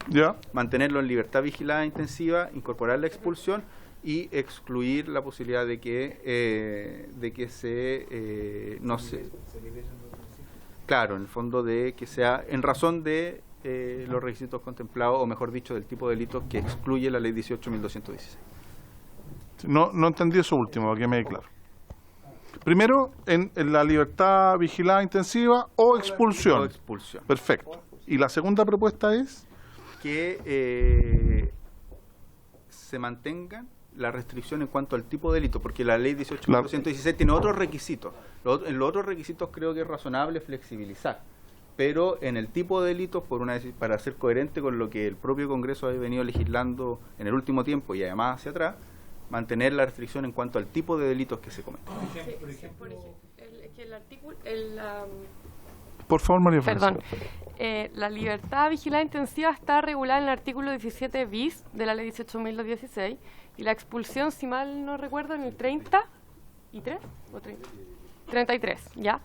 C: mantenerlo en libertad vigilada intensiva, incorporar la expulsión y excluir la posibilidad de que no se... Claro, en el fondo de que sea en razón de los requisitos contemplados, o mejor dicho, del tipo de delitos que excluye la ley 18.216.
A: No entendí eso último, para que me quede claro. Primero, en la libertad vigilada intensiva o expulsión.
C: O expulsión.
A: Perfecto. ¿Y la segunda propuesta es?
C: Que se mantenga la restricción en cuanto al tipo de delito, porque la ley 18.216 tiene otros requisitos. En los otros requisitos creo que es razonable flexibilizar, pero en el tipo de delitos, para ser coherente con lo que el propio Congreso ha venido legislando en el último tiempo y además hacia atrás, mantener la restricción en cuanto al tipo de delitos que se cometen.
A: Por favor, María Francia.
G: Perdón. La libertad vigilada intensiva está regulada en el artículo 17 bis de la ley 18.216 y la expulsión, si mal no recuerdo, en el 33 o 33, ¿ya?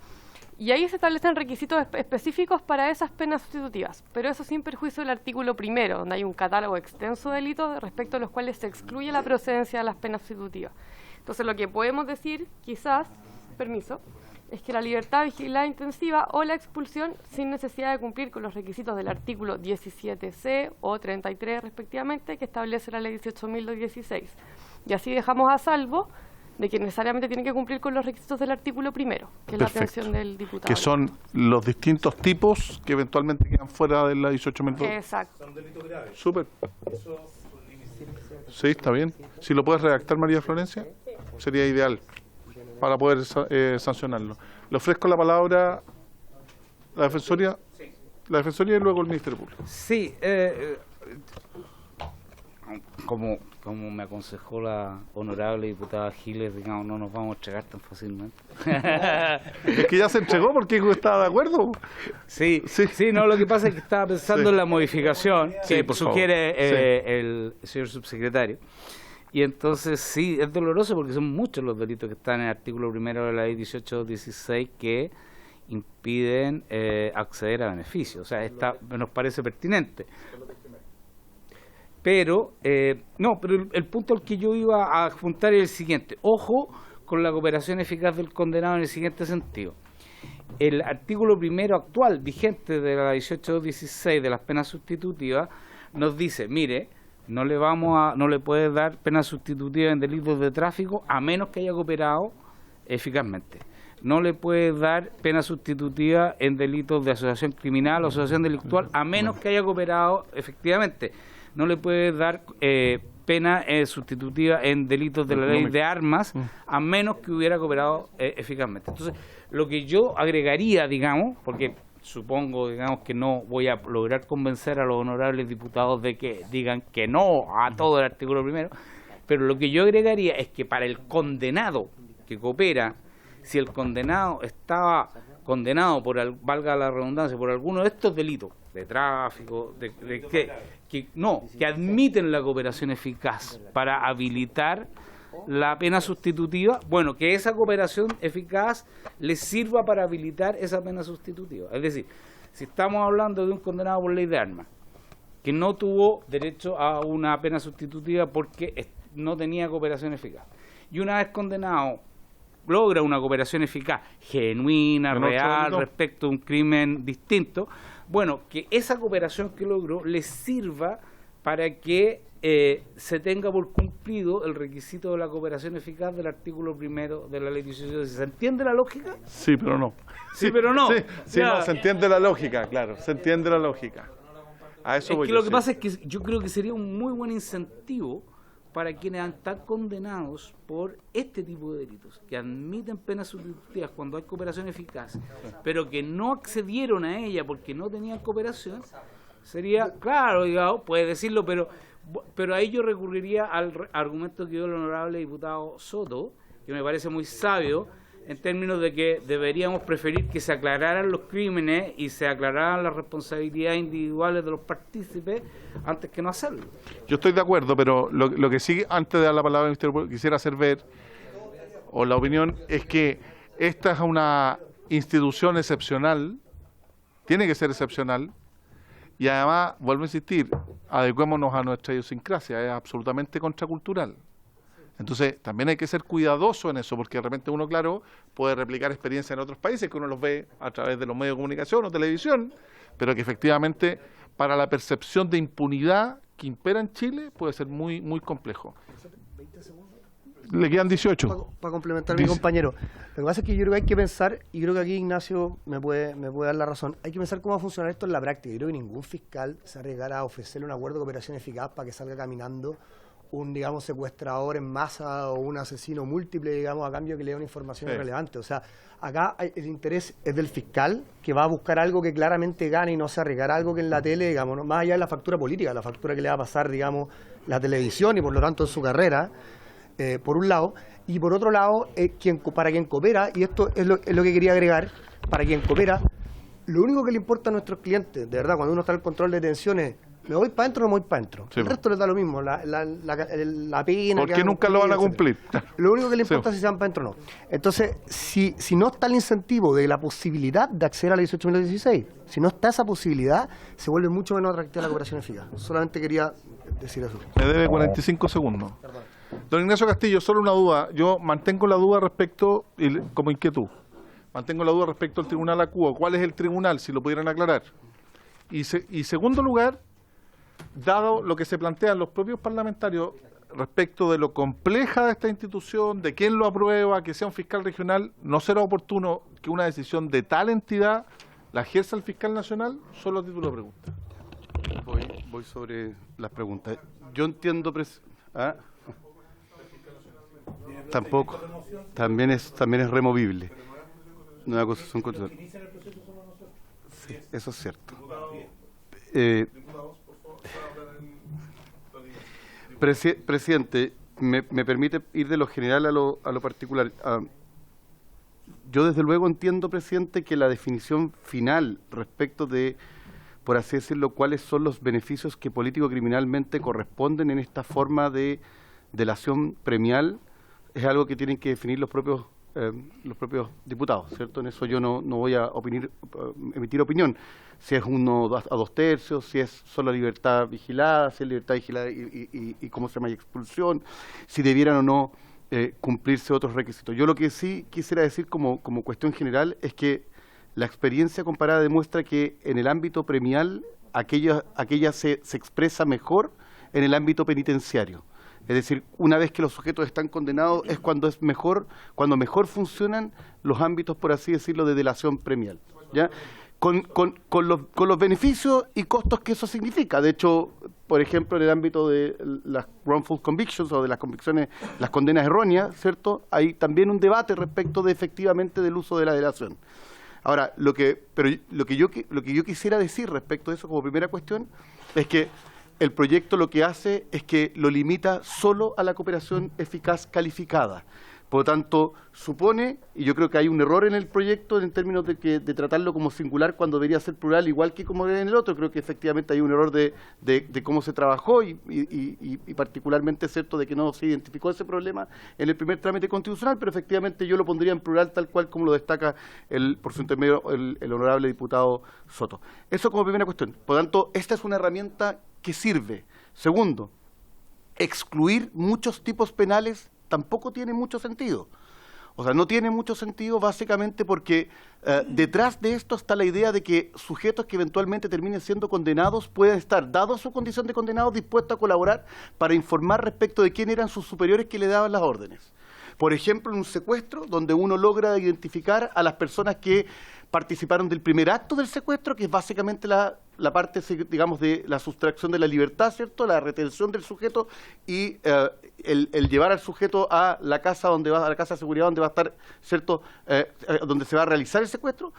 G: Y ahí se establecen requisitos específicos para esas penas sustitutivas, pero eso sin perjuicio del artículo 1, donde hay un catálogo extenso de delitos respecto a los cuales se excluye la procedencia de las penas sustitutivas. Entonces, lo que podemos decir, quizás, es que la libertad vigilada intensiva o la expulsión sin necesidad de cumplir con los requisitos del artículo 17C o 33 respectivamente que establece la ley 18.216. Y así dejamos a salvo de que necesariamente tiene que cumplir con los requisitos del artículo 1, que es la atención del diputado.
A: Que son los distintos tipos que eventualmente quedan fuera de la 18.216.
G: Exacto.
L: Son delitos graves.
A: Súper. Sí, está bien. Si lo puedes redactar, María Florencia, sería ideal para poder sancionarlo. Le ofrezco la palabra a la Defensoría, y luego el Ministerio Público.
J: Sí, como me aconsejó la honorable diputada Giles, digamos, no nos vamos a entregar tan fácilmente.
A: Es que ya se entregó porque estaba de acuerdo.
J: Sí, no, lo que pasa es que estaba pensando en la modificación que sugiere el señor subsecretario. Y entonces sí, es doloroso porque son muchos los delitos que están en el artículo 1 de la ley 18.16 que impiden acceder a beneficios. O sea, nos parece pertinente. Pero, pero el punto al que yo iba a adjuntar es el siguiente. Ojo con la cooperación eficaz del condenado en el siguiente sentido. El artículo 1 actual, vigente de la 18.16 de las penas sustitutivas, nos dice, mire, no le puede dar pena sustitutiva en delitos de tráfico a menos que haya cooperado eficazmente. No le puede dar pena sustitutiva en delitos de asociación criminal o asociación delictual a menos que haya cooperado efectivamente. No le puede dar pena sustitutiva en delitos de la ley de armas a menos que hubiera cooperado eficazmente. Entonces, lo que yo agregaría, digamos, porque supongo, digamos, que no voy a lograr convencer a los honorables diputados de que digan que no a todo el artículo 1, pero lo que yo agregaría es que para el condenado que coopera, si el condenado estaba condenado valga la redundancia, por alguno de estos delitos de tráfico, que admiten la cooperación eficaz para habilitar la pena sustitutiva, bueno, que esa cooperación eficaz les sirva para habilitar esa pena sustitutiva. Es decir, si estamos hablando de un condenado por ley de armas, que no tuvo derecho a una pena sustitutiva porque no tenía cooperación eficaz, y una vez condenado logra una cooperación eficaz, genuina, real, respecto a un crimen distinto, bueno, que esa cooperación que logró le sirva para que se tenga por cumplido el requisito de la cooperación eficaz del artículo 1 de la ley 18. ¿Se entiende la lógica?
A: Sí, pero no.
J: Sí, pero no.
A: Sí, no, se entiende la lógica, claro, se entiende la lógica. A eso voy
J: que lo que pasa es que yo creo que sería un muy buen incentivo para quienes están condenados por este tipo de delitos, que admiten penas sustitutivas cuando hay cooperación eficaz, pero que no accedieron a ella porque no tenían cooperación. Sería, claro, digamos, puede decirlo, pero ahí yo recurriría al argumento que dio el honorable diputado Soto, que me parece muy sabio, en términos de que deberíamos preferir que se aclararan los crímenes y se aclararan las responsabilidades individuales de los partícipes antes que no hacerlo.
A: Yo estoy de acuerdo, pero lo que sí, antes de dar la palabra al Ministerio Público, quisiera hacer ver, o la opinión, es que esta es una institución excepcional, tiene que ser excepcional, y además, vuelvo a insistir, adecuémonos a nuestra idiosincrasia, es absolutamente contracultural. Entonces, también hay que ser cuidadoso en eso, porque de repente uno, claro, puede replicar experiencias en otros países, que uno los ve a través de los medios de comunicación o televisión, pero que efectivamente, para la percepción de impunidad que impera en Chile, puede ser muy, muy complejo. Le quedan 18.
H: Para complementar a mi compañero. Lo que pasa es que yo creo que hay que pensar, y creo que aquí Ignacio me puede dar la razón, hay que pensar cómo va a funcionar esto en la práctica. Yo creo que ningún fiscal se arriesgará a ofrecerle un acuerdo de cooperación eficaz para que salga caminando un, digamos, secuestrador en masa o un asesino múltiple, digamos, a cambio que le dé una información relevante. O sea, acá el interés es del fiscal, que va a buscar algo que claramente gane y no se arriesgará algo que en la tele, digamos, ¿no? Más allá de la factura política, la factura que le va a pasar, digamos, la televisión y por lo tanto en su carrera, por un lado, y por otro lado, para quien coopera, y esto es lo que quería agregar, para quien coopera, lo único que le importa a nuestros clientes, de verdad, cuando uno está en el control de detenciones, ¿me voy para adentro o no me voy para adentro? Sí, el resto les da lo mismo, la pena...
A: Porque nunca lo van a cumplir.
H: Lo único que le importa es si se van para adentro o no. Entonces, si no está el incentivo de la posibilidad de acceder a la 18.016, si no está esa posibilidad, se vuelve mucho menos atractiva la cooperación eficaz. Solamente quería decir eso.
A: Me debe 45 segundos. Don Ignacio Castillo, solo una duda. Yo mantengo la duda respecto, como inquietud, mantengo la duda respecto al Tribunal ACUO. ¿Cuál es el tribunal, si lo pudieran aclarar? Y segundo lugar, dado lo que se plantean los propios parlamentarios respecto de lo compleja de esta institución, de quién lo aprueba, que sea un fiscal regional, ¿no será oportuno que una decisión de tal entidad la ejerza el fiscal nacional? Solo a título de pregunta.
D: Voy sobre las preguntas. Yo entiendo... Tampoco. También es removible. No es una cosa, son cosas. Sí, eso es cierto. Presidente, me permite ir de lo general a lo particular. Yo desde luego entiendo, presidente, que la definición final respecto de, por así decirlo, cuáles son los beneficios que político-criminalmente corresponden en esta forma de delación premial es algo que tienen que definir los propios diputados, ¿cierto? En eso yo no voy a emitir opinión. Si es 1 a 2 tercios, si es solo libertad vigilada, si es libertad vigilada y cómo se llama, y expulsión, si debieran o no cumplirse otros requisitos. Yo lo que sí quisiera decir como cuestión general es que la experiencia comparada demuestra que en el ámbito premial aquella se expresa mejor en el ámbito penitenciario. Es decir, una vez que los sujetos están condenados es cuando mejor funcionan los ámbitos, por así decirlo, de delación premial, ¿ya? Con los beneficios y costos que eso significa. De hecho, por ejemplo, en el ámbito de las wrongful convictions o de las convicciones, las condenas erróneas, ¿cierto? Hay también un debate respecto de efectivamente del uso de la delación. Ahora, lo que yo quisiera decir respecto de eso como primera cuestión es que el proyecto lo que hace es que lo limita solo a la cooperación eficaz calificada. Por lo tanto, supone, y yo creo que hay un error en el proyecto en términos de tratarlo como singular cuando debería ser plural, igual que como en el otro. Creo que efectivamente hay un error de cómo se trabajó y particularmente cierto de que no se identificó ese problema en el primer trámite constitucional, pero efectivamente yo lo pondría en plural tal cual como lo destaca por su intermedio el honorable diputado Soto. Eso como primera cuestión. Por lo tanto, esta es una herramienta que sirve. Segundo, excluir muchos tipos penales tampoco tiene mucho sentido. O sea, no tiene mucho sentido básicamente porque detrás de esto está la idea de que sujetos que eventualmente terminen siendo condenados pueden estar, dado su condición de condenados, dispuestos a colaborar para informar respecto de quién eran sus superiores que le daban las órdenes. Por ejemplo, en un secuestro donde uno logra identificar a las personas que participaron del primer acto del secuestro, que es básicamente la parte, digamos, de la sustracción de la libertad, ¿cierto? La retención del sujeto y el llevar al sujeto a la casa a la casa de seguridad donde va a estar, ¿cierto? Donde se va a realizar el secuestro.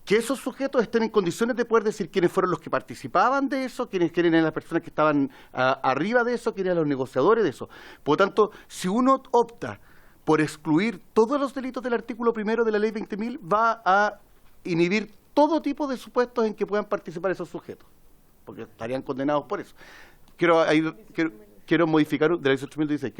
D: Que esos sujetos estén en condiciones de poder decir quiénes fueron los que participaban de eso, quiénes eran las personas que estaban arriba de eso, quiénes eran los negociadores de eso. Por lo tanto, si uno opta por excluir todos los delitos del artículo 1 de la Ley 20.000, va a inhibir todo tipo de supuestos en que puedan participar esos sujetos, porque estarían condenados por eso. Quiero modificar de la 18.016.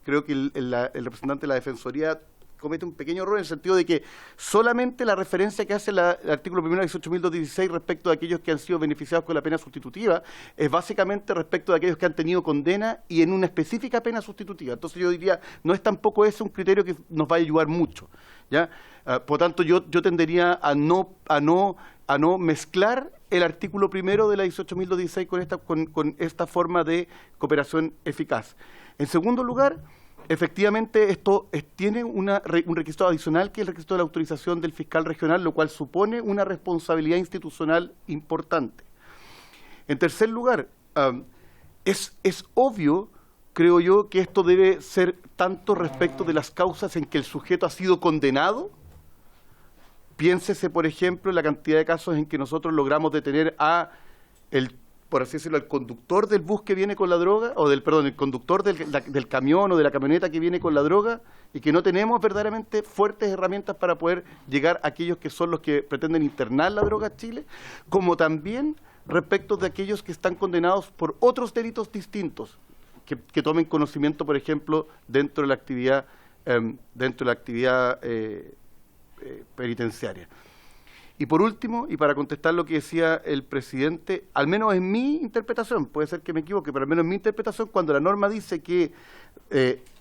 D: Creo que el representante de la Defensoría comete un pequeño error en el sentido de que solamente la referencia que hace el artículo 1 de la 18.216 respecto de aquellos que han sido beneficiados con la pena sustitutiva es básicamente respecto de aquellos que han tenido condena y en una específica pena sustitutiva. Entonces yo diría, no es tampoco ese un criterio que nos va a ayudar mucho, ¿ya? Por tanto, yo tendería a no mezclar el artículo 1 de la 18.216 con esta forma de cooperación eficaz. En segundo lugar, efectivamente, esto tiene un requisito adicional, que es el requisito de la autorización del fiscal regional, lo cual supone una responsabilidad institucional importante. En tercer lugar, es obvio, creo yo, que esto debe ser tanto respecto de las causas en que el sujeto ha sido condenado. Piénsese, por ejemplo, en la cantidad de casos en que nosotros logramos detener por así decirlo, el conductor del bus que viene con la droga, el conductor del camión o de la camioneta que viene con la droga, y que no tenemos verdaderamente fuertes herramientas para poder llegar a aquellos que son los que pretenden internar la droga a Chile, como también respecto de aquellos que están condenados por otros delitos distintos, que tomen conocimiento, por ejemplo, dentro de la actividad penitenciaria. Y por último, y para contestar lo que decía el presidente, al menos en mi interpretación, puede ser que me equivoque, pero al menos en mi interpretación, cuando la norma dice que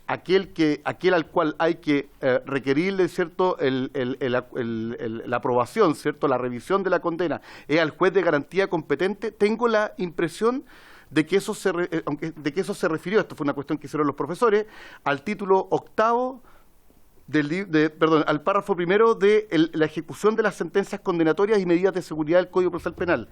D: aquel al cual hay que requerirle, ¿cierto?, la aprobación, ¿cierto?, la revisión de la condena, es al juez de garantía competente, tengo la impresión de que eso se refirió, esto fue una cuestión que hicieron los profesores, al título octavo al párrafo primero de la ejecución de las sentencias condenatorias y medidas de seguridad del Código Procesal Penal.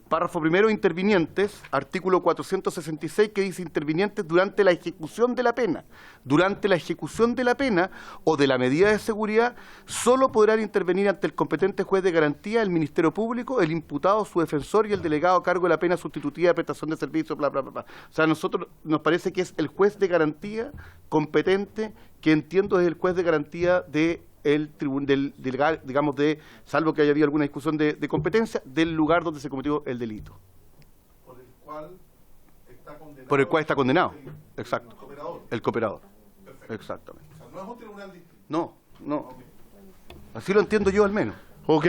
D: Párrafo primero, intervinientes, artículo 466, que dice intervinientes durante la ejecución de la pena. Durante la ejecución de la pena o de la medida de seguridad, solo podrán intervenir ante el competente juez de garantía, el Ministerio Público, el imputado, su defensor y el delegado a cargo de la pena sustitutiva de prestación de servicio, bla, bla, bla, bla. O sea, a nosotros nos parece que es el juez de garantía competente, que entiendo es el juez de garantía salvo que haya habido alguna discusión de competencia, del lugar donde se cometió el delito.
O: Por el cual está
D: condenado. Exacto. El cooperador.
O: Perfecto.
D: Exactamente.
O: O sea, no es un tribunal distinto.
D: No. Así lo entiendo yo al menos.
A: Ok.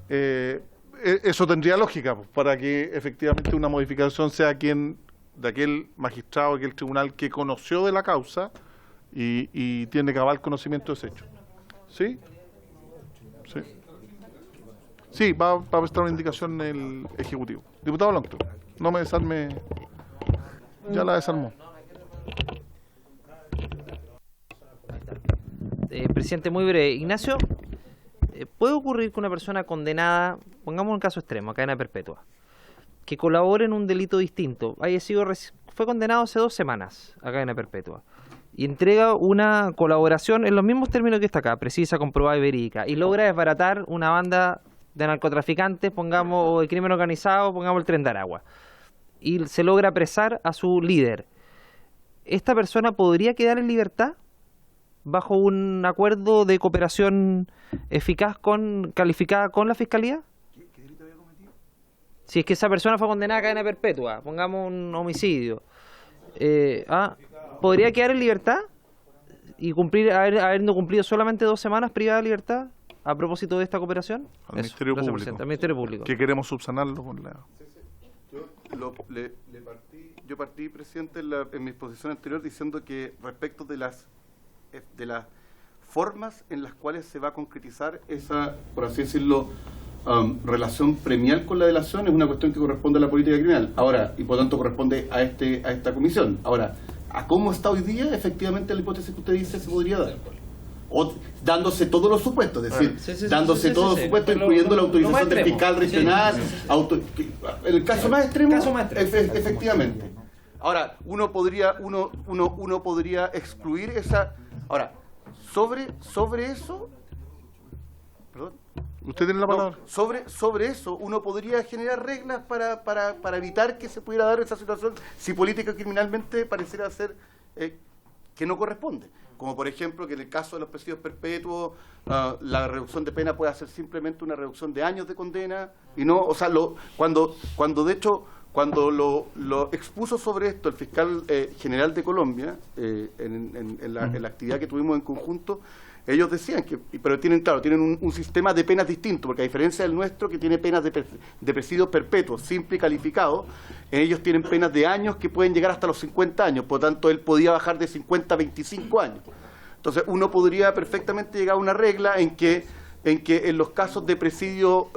A: Eso tendría lógica, para que efectivamente una modificación sea de aquel magistrado, aquel tribunal que conoció de la causa y tiene cabal conocimiento de ese hecho. ¿Sí? Sí. Sí, va a prestar una indicación el Ejecutivo. Diputado Longton, no me desarme. Ya la desarmó.
E: Presidente, muy breve. Ignacio, ¿puede ocurrir que una persona condenada, pongamos un caso extremo, cadena perpetua, que colabore en un delito distinto, fue condenado hace 2 semanas a cadena perpetua, y entrega una colaboración en los mismos términos que está acá, precisa, comprobada y verídica, y logra desbaratar una banda de narcotraficantes, pongamos, o de crimen organizado, pongamos el Tren de Aragua, y se logra apresar a su líder? ¿esta persona podría quedar en libertad bajo un acuerdo de cooperación eficaz calificada con la Fiscalía?
D: ¿Qué delito había cometido?
E: Si es que esa persona fue condenada a cadena perpetua, pongamos un homicidio, ¿podría quedar en libertad y habiendo cumplido solamente 2 semanas privada de libertad a propósito de esta cooperación?
A: Al Ministerio Público.
E: Presidente, al Ministerio Público.
A: Que queremos subsanarlo con la...
D: Yo partí, presidente, en mi exposición anterior diciendo que respecto de las formas en las cuales se va a concretizar esa, por así decirlo, relación premial con la delación es una cuestión que corresponde a la política criminal. Ahora, y por tanto corresponde a esta comisión. Ahora, a cómo está hoy día, efectivamente la hipótesis que usted dice se podría dar. O dándose todos los supuestos, es decir, dándose todos los supuestos, incluyendo la autorización del fiscal regional, en el caso más extremo, efectivamente. Ahora, uno podría excluir esa. Ahora, sobre eso, perdón.
A: ¿Usted tiene la palabra?
D: Sobre eso, uno podría generar reglas para evitar que se pudiera dar esa situación si política criminalmente pareciera ser que no corresponde. Como por ejemplo que en el caso de los presidios perpetuos la reducción de pena puede ser simplemente una reducción de años de condena y no, o sea, cuando de hecho lo expuso sobre esto el fiscal general de Colombia en la actividad que tuvimos en conjunto, ellos decían que, pero tienen un sistema de penas distinto, porque a diferencia del nuestro que tiene penas de presidios perpetuos, simple y calificado, ellos tienen penas de años que pueden llegar hasta los 50 años, por lo tanto él podía bajar de 50 a 25 años. Entonces uno podría perfectamente llegar a una regla en que en los casos de presidio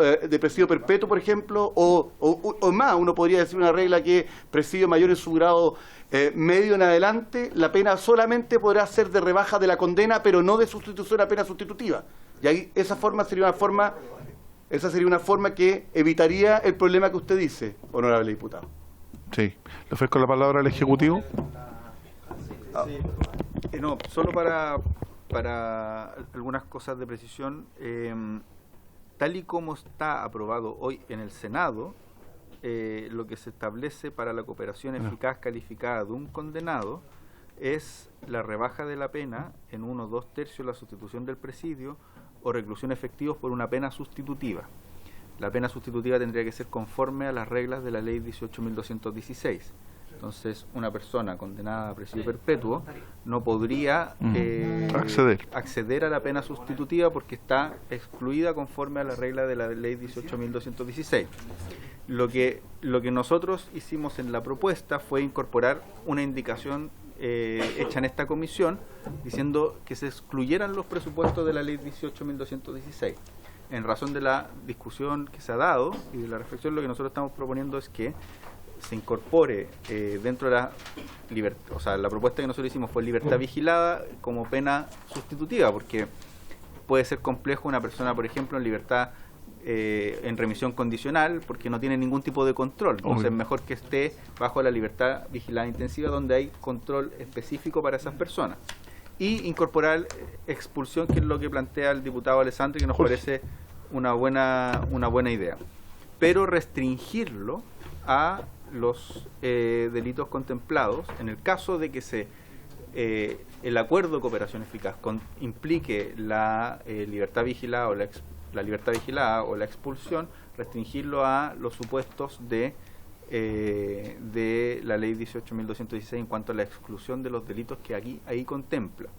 D: perpetuo, por ejemplo, o más, uno podría decir una regla que presidio mayor en su grado medio en adelante, la pena solamente podrá ser de rebaja de la condena, pero no de sustitución a pena sustitutiva. Y ahí esa sería una forma que evitaría el problema que usted dice, honorable diputado.
A: Sí. Le ofrezco la palabra al Ejecutivo.
C: No, solo para algunas cosas de precisión, tal y como está aprobado hoy en el Senado, lo que se establece para la cooperación eficaz calificada de un condenado es la rebaja de la pena en 1 o 2 tercios la sustitución del presidio o reclusión efectivos por una pena sustitutiva. La pena sustitutiva tendría que ser conforme a las reglas de la ley 18.216. Entonces, una persona condenada a presidio perpetuo no podría acceder a la pena sustitutiva porque está excluida conforme a la regla de la ley 18.216. Lo que nosotros hicimos en la propuesta fue incorporar una indicación hecha en esta comisión diciendo que se excluyeran los presupuestos de la ley 18.216. En razón de la discusión que se ha dado y de la reflexión, lo que nosotros estamos proponiendo es que se incorpore dentro de la libertad, o sea, la propuesta que nosotros hicimos fue libertad vigilada como pena sustitutiva, porque puede ser complejo una persona, por ejemplo, en libertad en remisión condicional, porque no tiene ningún tipo de control. Entonces es mejor que esté bajo la libertad vigilada intensiva, donde hay control específico para esas personas. Y incorporar expulsión, que es lo que plantea el diputado Alessandri, que nos parece una buena idea. Pero restringirlo a los delitos contemplados, en el caso de que el acuerdo de cooperación eficaz implique la libertad vigilada o la libertad vigilada o la expulsión, restringirlo a los supuestos de la ley 18.216 en cuanto a la exclusión de los delitos que ahí contempla.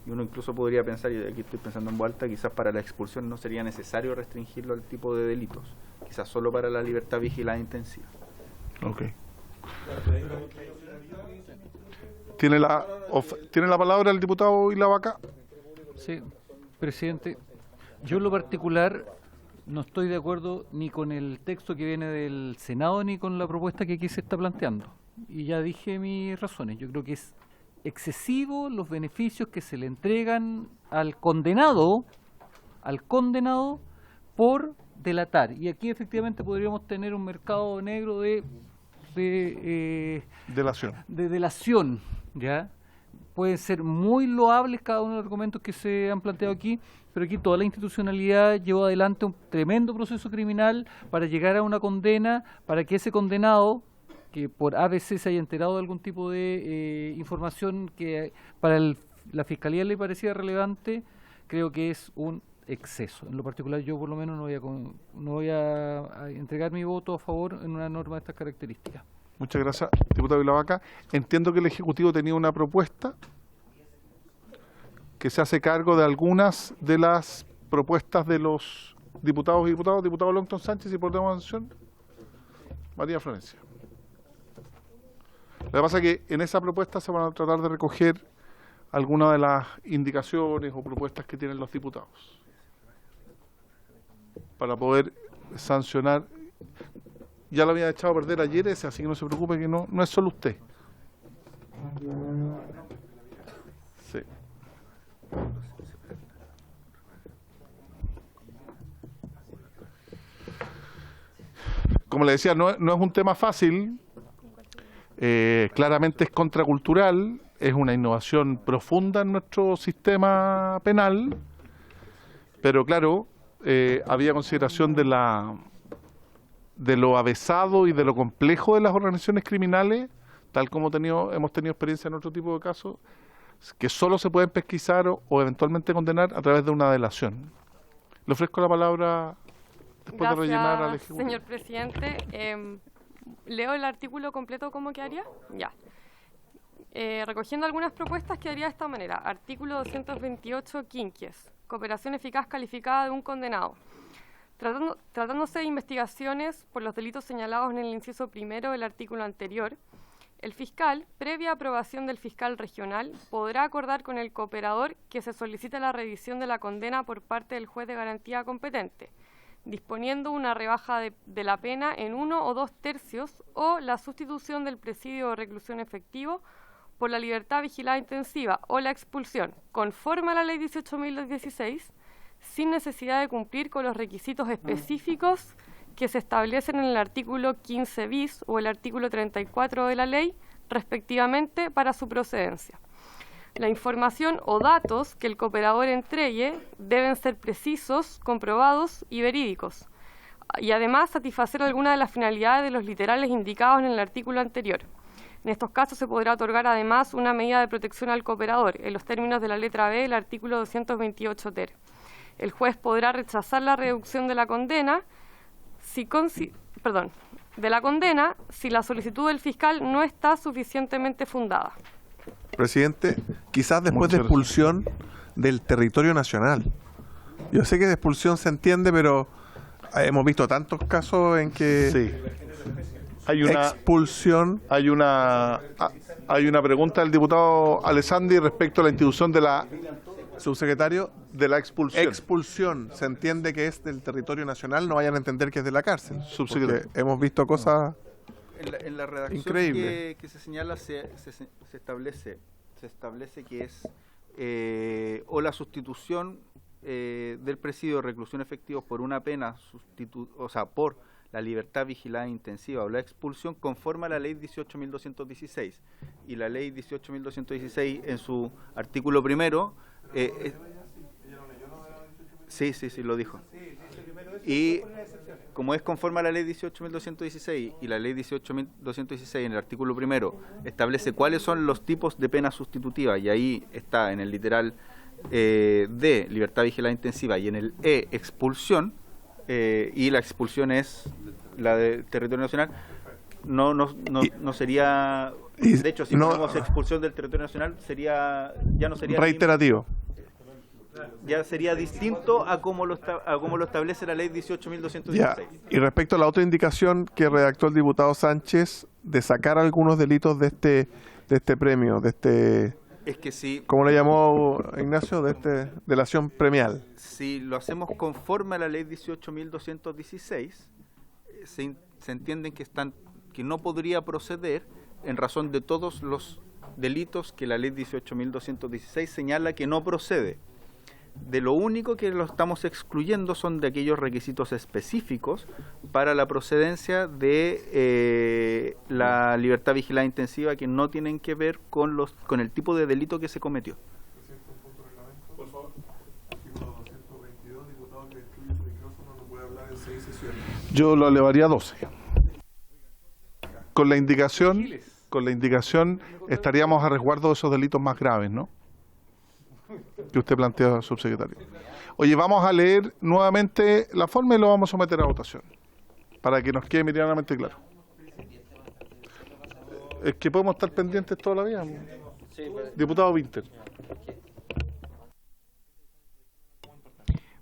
C: Y uno incluso podría pensar, y aquí estoy pensando en voz alta, quizás para la expulsión no sería necesario restringirlo al tipo de delitos, quizás solo para la libertad vigilada intensiva.
A: Ok. ¿Tiene la palabra el diputado Ilavaca?
N: Sí, presidente. Yo en lo particular no estoy de acuerdo ni con el texto que viene del Senado ni con la propuesta que aquí se está planteando. Y ya dije mis razones. Yo creo que es excesivo los beneficios que se le entregan al condenado por delatar. Y aquí efectivamente podríamos tener un mercado negro de delación, ¿ya? Pueden ser muy loables cada uno de los argumentos que se han planteado aquí, pero aquí toda la institucionalidad llevó adelante un tremendo proceso criminal para llegar a una condena, para que ese condenado que por ABC se haya enterado de algún tipo de información que para la Fiscalía le parecía relevante, creo que es un exceso. En lo particular, yo por lo menos no voy a entregar mi voto a favor en una norma de estas características.
A: Muchas gracias, diputado Vilavaca. Entiendo que el Ejecutivo tenía una propuesta que se hace cargo de algunas de las propuestas de los diputados y diputados. Diputado Longton Sánchez, y por demostración, María Florencia. Lo que pasa es que en esa propuesta se van a tratar de recoger algunas de las indicaciones o propuestas que tienen los diputados para poder sancionar. Ya lo había echado a perder ayer ese, así que no se preocupe, que no es solo usted. Sí. Como le decía, no es un tema fácil. Claramente es contracultural, es una innovación profunda en nuestro sistema penal, pero claro, había consideración de lo avesado y de lo complejo de las organizaciones criminales, tal como hemos tenido experiencia en otro tipo de casos, que solo se pueden pesquisar o eventualmente condenar a través de una delación. Le ofrezco la palabra después de rellenar al Ejecutivo.
G: Señor presidente. ¿Leo el artículo completo cómo quedaría? Ya. Recogiendo algunas propuestas, quedaría de esta manera. Artículo 228, quinquies. Cooperación eficaz calificada de un condenado. Tratándose de investigaciones por los delitos señalados en el inciso primero del artículo anterior, el fiscal, previa aprobación del fiscal regional, podrá acordar con el cooperador que se solicite la revisión de la condena por parte del juez de garantía competente, disponiendo una rebaja de la pena en 1 o 2 tercios o la sustitución del presidio o reclusión efectivo por la libertad vigilada intensiva o la expulsión, conforme a la Ley 18.016, sin necesidad de cumplir con los requisitos específicos que se establecen en el artículo 15 bis o el artículo 34 de la ley, respectivamente, para su procedencia. La información o datos que el cooperador entregue deben ser precisos, comprobados y verídicos, y además satisfacer alguna de las finalidades de los literales indicados en el artículo anterior. En estos casos se podrá otorgar además una medida de protección al cooperador, en los términos de la letra B del artículo 228 ter. El juez podrá rechazar la reducción de la condena si la solicitud del fiscal no está suficientemente fundada.
O: Presidente, quizás después de expulsión del territorio nacional. Yo sé que de expulsión se entiende, pero hemos visto tantos casos en que
A: hay una
O: expulsión.
A: Hay una pregunta del diputado Alessandri respecto a la institución de la subsecretario de la expulsión.
O: Expulsión, se entiende que es del territorio nacional, no vayan a entender que es de la cárcel. Subsecretario. Hemos visto cosas
C: en la redacción
O: increíbles.
C: que se señala se establece que es o la sustitución del presidio de reclusión efectivo por una pena por la libertad vigilada intensiva o la expulsión conforme a la ley 18.216, y la ley 18.216 en su artículo primero sí, lo dijo. Y como es conforme a la ley 18.216 y la ley 18.216 en el artículo primero establece cuáles son los tipos de pena sustitutiva, y ahí está en el literal D, libertad vigilada intensiva, y en el E, expulsión, y la expulsión es la de territorio nacional, no sería, de hecho, si ponemos expulsión del territorio nacional, ya no sería
O: reiterativo.
C: Ya sería distinto a cómo lo establece la ley 18.216.
O: Y respecto a la otra indicación que redactó el diputado Sánchez de sacar algunos delitos de este premio,
C: es que si,
O: ¿cómo le llamó Ignacio? De delación premial.
C: Si lo hacemos conforme a la ley 18.216, se entienden que no podría proceder en razón de todos los delitos que la ley 18.216 señala que no procede. De lo único que lo estamos excluyendo son de aquellos requisitos específicos para la procedencia de la libertad vigilada intensiva, que no tienen que ver con el tipo de delito que se cometió.
O: Por favor. Artículo 222, diputado que excluye su micrófono no puede hablar en 6 sesiones.
A: Yo lo elevaría a 12. con la indicación estaríamos a resguardo de esos delitos más graves, ¿no? Que usted plantea, subsecretario. Oye, vamos a leer nuevamente la forma y lo vamos a someter a votación, para que nos quede meridianamente claro. Es que podemos estar pendientes toda la vida. Diputado Winter.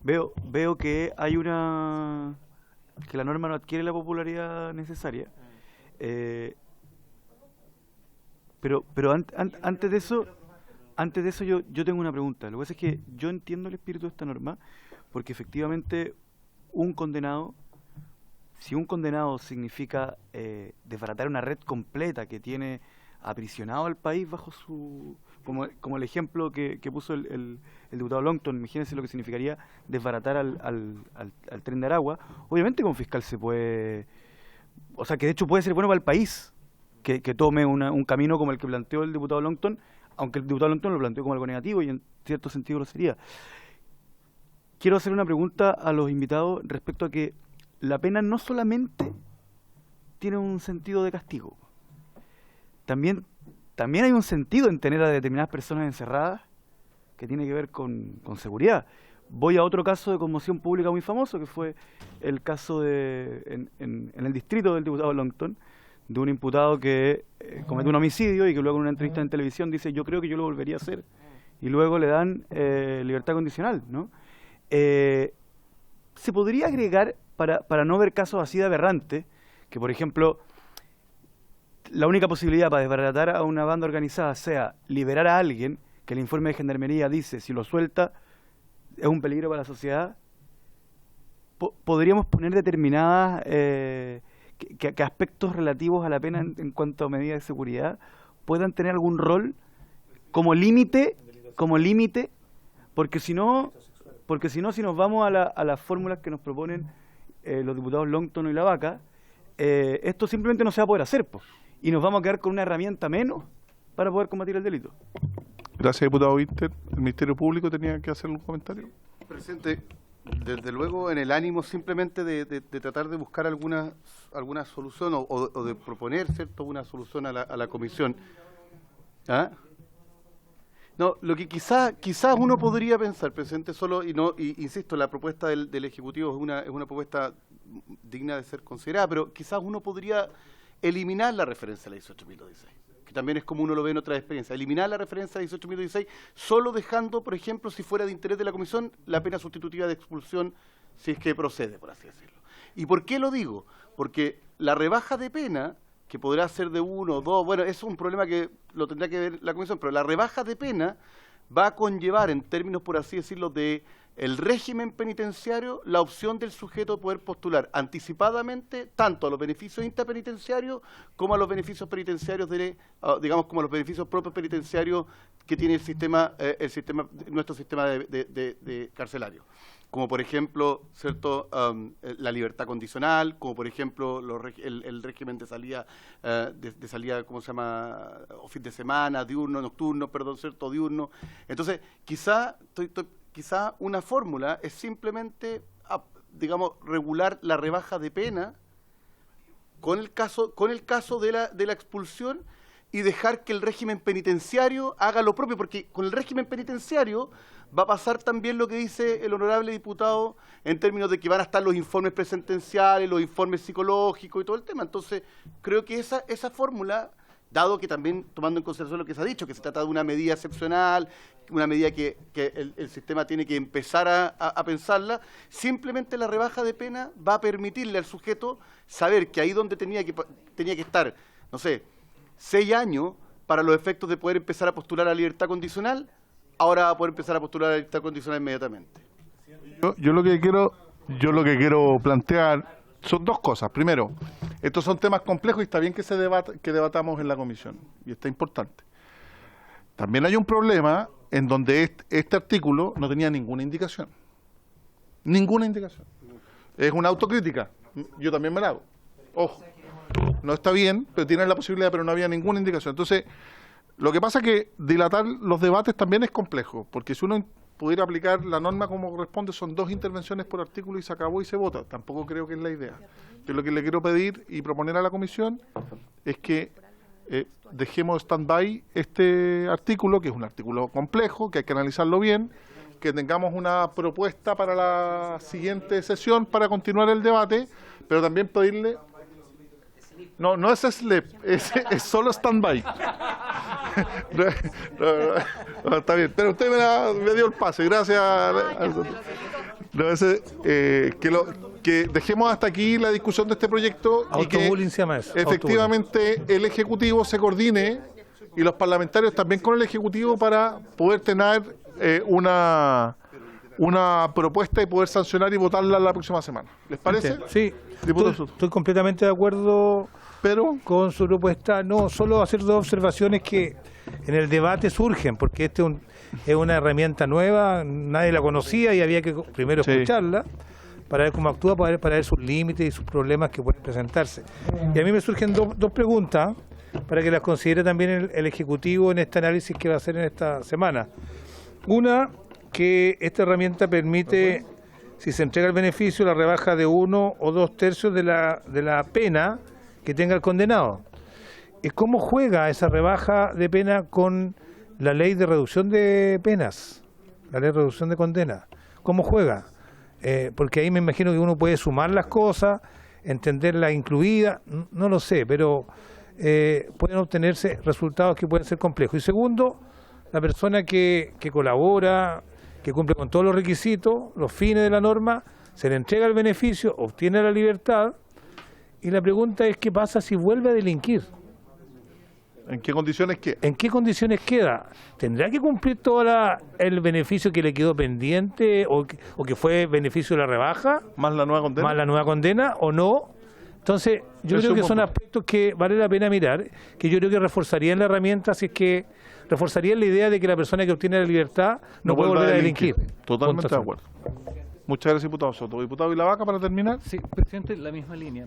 I: Veo que hay que la norma no adquiere la popularidad necesaria. Pero antes de eso yo tengo una pregunta. Lo que pasa es que yo entiendo el espíritu de esta norma, porque efectivamente si un condenado significa desbaratar una red completa que tiene aprisionado al país bajo su... Como el ejemplo que puso el diputado Longton, imagínense lo que significaría desbaratar al tren de Aragua. Obviamente como fiscal se puede... O sea, que de hecho puede ser bueno para el país que tome un camino como el que planteó el diputado Longton, aunque el diputado Longton lo planteó como algo negativo y en cierto sentido lo sería. Quiero hacer una pregunta a los invitados respecto a que la pena no solamente tiene un sentido de castigo, también hay un sentido en tener a determinadas personas encerradas que tiene que ver con seguridad. Voy a otro caso de conmoción pública muy famoso, que fue el caso en el distrito del diputado Longton, de un imputado que cometió un homicidio y que luego en una entrevista en televisión dice: yo creo que yo lo volvería a hacer, y luego le dan libertad condicional, ¿no? Se podría agregar, para no ver casos así de aberrantes, que por ejemplo la única posibilidad para desbaratar a una banda organizada sea liberar a alguien que el informe de Gendarmería dice si lo suelta es un peligro para la sociedad. Podríamos poner determinadas que aspectos relativos a la pena en cuanto a medidas de seguridad puedan tener algún rol como límite, porque si no, si nos vamos a las fórmulas que nos proponen los diputados Longton y La Vaca, esto simplemente no se va a poder hacer, y nos vamos a quedar con una herramienta menos para poder combatir el delito.
A: Gracias, diputado Winter. ¿El Ministerio Público tenía que hacer un comentario?
D: Presidente, desde luego en el ánimo simplemente de tratar de buscar alguna solución o de proponer, ¿cierto?, una solución a la comisión. ¿Ah? No, lo que quizás uno podría pensar, presidente, insisto, la propuesta del Ejecutivo es una propuesta digna de ser considerada, pero quizás uno podría eliminar la referencia a la 18.016, que también es como uno lo ve en otras experiencias, eliminar la referencia a la 18.016, solo dejando, por ejemplo, si fuera de interés de la comisión, la pena sustitutiva de expulsión, si es que procede, por así decirlo. ¿Y por qué lo digo? Porque la rebaja de pena, que podrá ser de 1 o 2, bueno, es un problema que lo tendrá que ver la comisión, pero la rebaja de pena va a conllevar, en términos, por así decirlo, de el régimen penitenciario, la opción del sujeto de poder postular anticipadamente tanto a los beneficios intrapenitenciarios como a los beneficios penitenciarios digamos, como a los beneficios propios penitenciarios que tiene nuestro sistema de carcelario. Como por ejemplo, ¿cierto?, la libertad condicional, como por ejemplo el régimen de salida, ¿cómo se llama?, o fin de semana, nocturno, ¿cierto?, diurno. Entonces, quizá una fórmula es simplemente, digamos, regular la rebaja de pena con el caso de la expulsión y dejar que el régimen penitenciario haga lo propio, porque con el régimen penitenciario va a pasar también lo que dice el honorable diputado en términos de que van a estar los informes presentenciales, los informes psicológicos y todo el tema. Entonces, creo que esa fórmula, dado que también, tomando en consideración lo que se ha dicho, que se trata de una medida excepcional, una medida que el sistema tiene que empezar a pensarla, simplemente la rebaja de pena va a permitirle al sujeto saber que ahí donde tenía que estar, no sé, 6 años para los efectos de poder empezar a postular a libertad condicional, ahora va a poder empezar a postular a libertad condicional inmediatamente.
A: Yo lo que quiero plantear son dos cosas. Primero, estos son temas complejos y está bien que debatamos en la comisión, y está importante. También hay un problema en donde este artículo no tenía ninguna indicación. Ninguna indicación. Es una autocrítica. Yo también me la hago. Ojo. No está bien, pero tienen la posibilidad, pero no había ninguna indicación. Entonces, lo que pasa es que dilatar los debates también es complejo, porque si uno pudiera aplicar la norma como corresponde, son 2 intervenciones por artículo y se acabó y se vota. Tampoco creo que es la idea. Pero lo que le quiero pedir y proponer a la comisión es que dejemos stand-by este artículo, que es un artículo complejo, que hay que analizarlo bien, que tengamos una propuesta para la siguiente sesión para continuar el debate, pero también pedirle... No es SLEP, es solo stand-by. No, está bien, pero usted me dio el pase, gracias. Que dejemos hasta aquí la discusión de este proyecto y que efectivamente el Ejecutivo se coordine y los parlamentarios también con el Ejecutivo para poder tener una propuesta y poder sancionar y votarla la próxima semana. ¿Les parece?
L: Sí, estoy completamente de acuerdo con su propuesta. No, solo hacer 2 observaciones que en el debate surgen, porque este es una herramienta nueva, nadie la conocía y había que primero escucharla para ver cómo actúa, para ver sus límites y sus problemas que pueden presentarse. Y a mí me surgen dos preguntas para que las considere también el Ejecutivo en este análisis que va a hacer en esta semana. Una, que esta herramienta permite, si se entrega el beneficio, la rebaja de 1 o 2 tercios de la pena que tenga el condenado. ¿Cómo juega esa rebaja de pena con la ley de reducción de penas, la ley de reducción de condena? ¿Cómo juega? Porque ahí me imagino que uno puede sumar las cosas, entenderla incluida, no lo sé, pero pueden obtenerse resultados que pueden ser complejos. Y segundo, la persona que colabora, que cumple con todos los requisitos, los fines de la norma, se le entrega el beneficio, obtiene la libertad, y la pregunta es, ¿qué pasa si vuelve a delinquir?
A: ¿En qué condiciones queda?
L: ¿En qué condiciones queda? ¿Tendrá que cumplir todo el beneficio que le quedó pendiente o que fue beneficio de la rebaja?
A: ¿Más la nueva condena?
L: ¿Más la nueva condena o no? Entonces, yo creo que son aspectos que vale la pena mirar, que yo creo que reforzarían la herramienta, si es que reforzarían la idea de que la persona que obtiene la libertad no puede volver a delinquir.
A: Totalmente de acuerdo. Muchas gracias, diputado Soto. Diputado Vilavaca, para terminar.
N: Sí, presidente, la misma línea.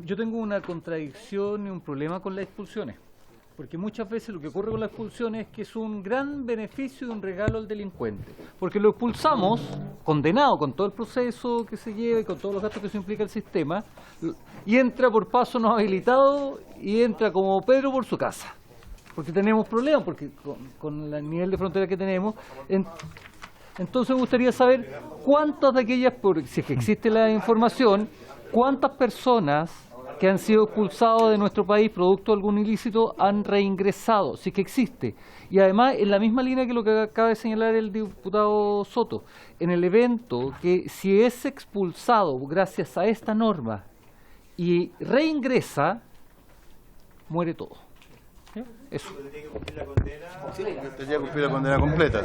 N: Yo tengo una contradicción y un problema con las expulsiones, porque muchas veces lo que ocurre con las expulsiones es que es un gran beneficio y un regalo al delincuente, porque lo expulsamos condenado con todo el proceso que se lleva y con todos los gastos que eso implica el sistema, y entra por paso no habilitado y entra como Pedro por su casa, porque tenemos problemas, porque con el nivel de frontera que tenemos. Entonces me gustaría saber cuántas de aquellas, si es que existe la información, cuántas personas que han sido expulsados de nuestro país producto de algún ilícito han reingresado, si es que existe. Y además, en la misma línea que lo que acaba de señalar el diputado Soto, en el evento que si es expulsado gracias a esta norma y reingresa, muere todo. Eso.
D: Tendría que cumplir la condena completa.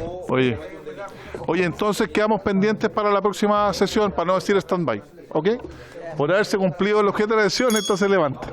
A: Oye, entonces quedamos pendientes para la próxima sesión, para no decir stand-by, ¿ok? Por haberse cumplido el objeto de la sesión, entonces levanta.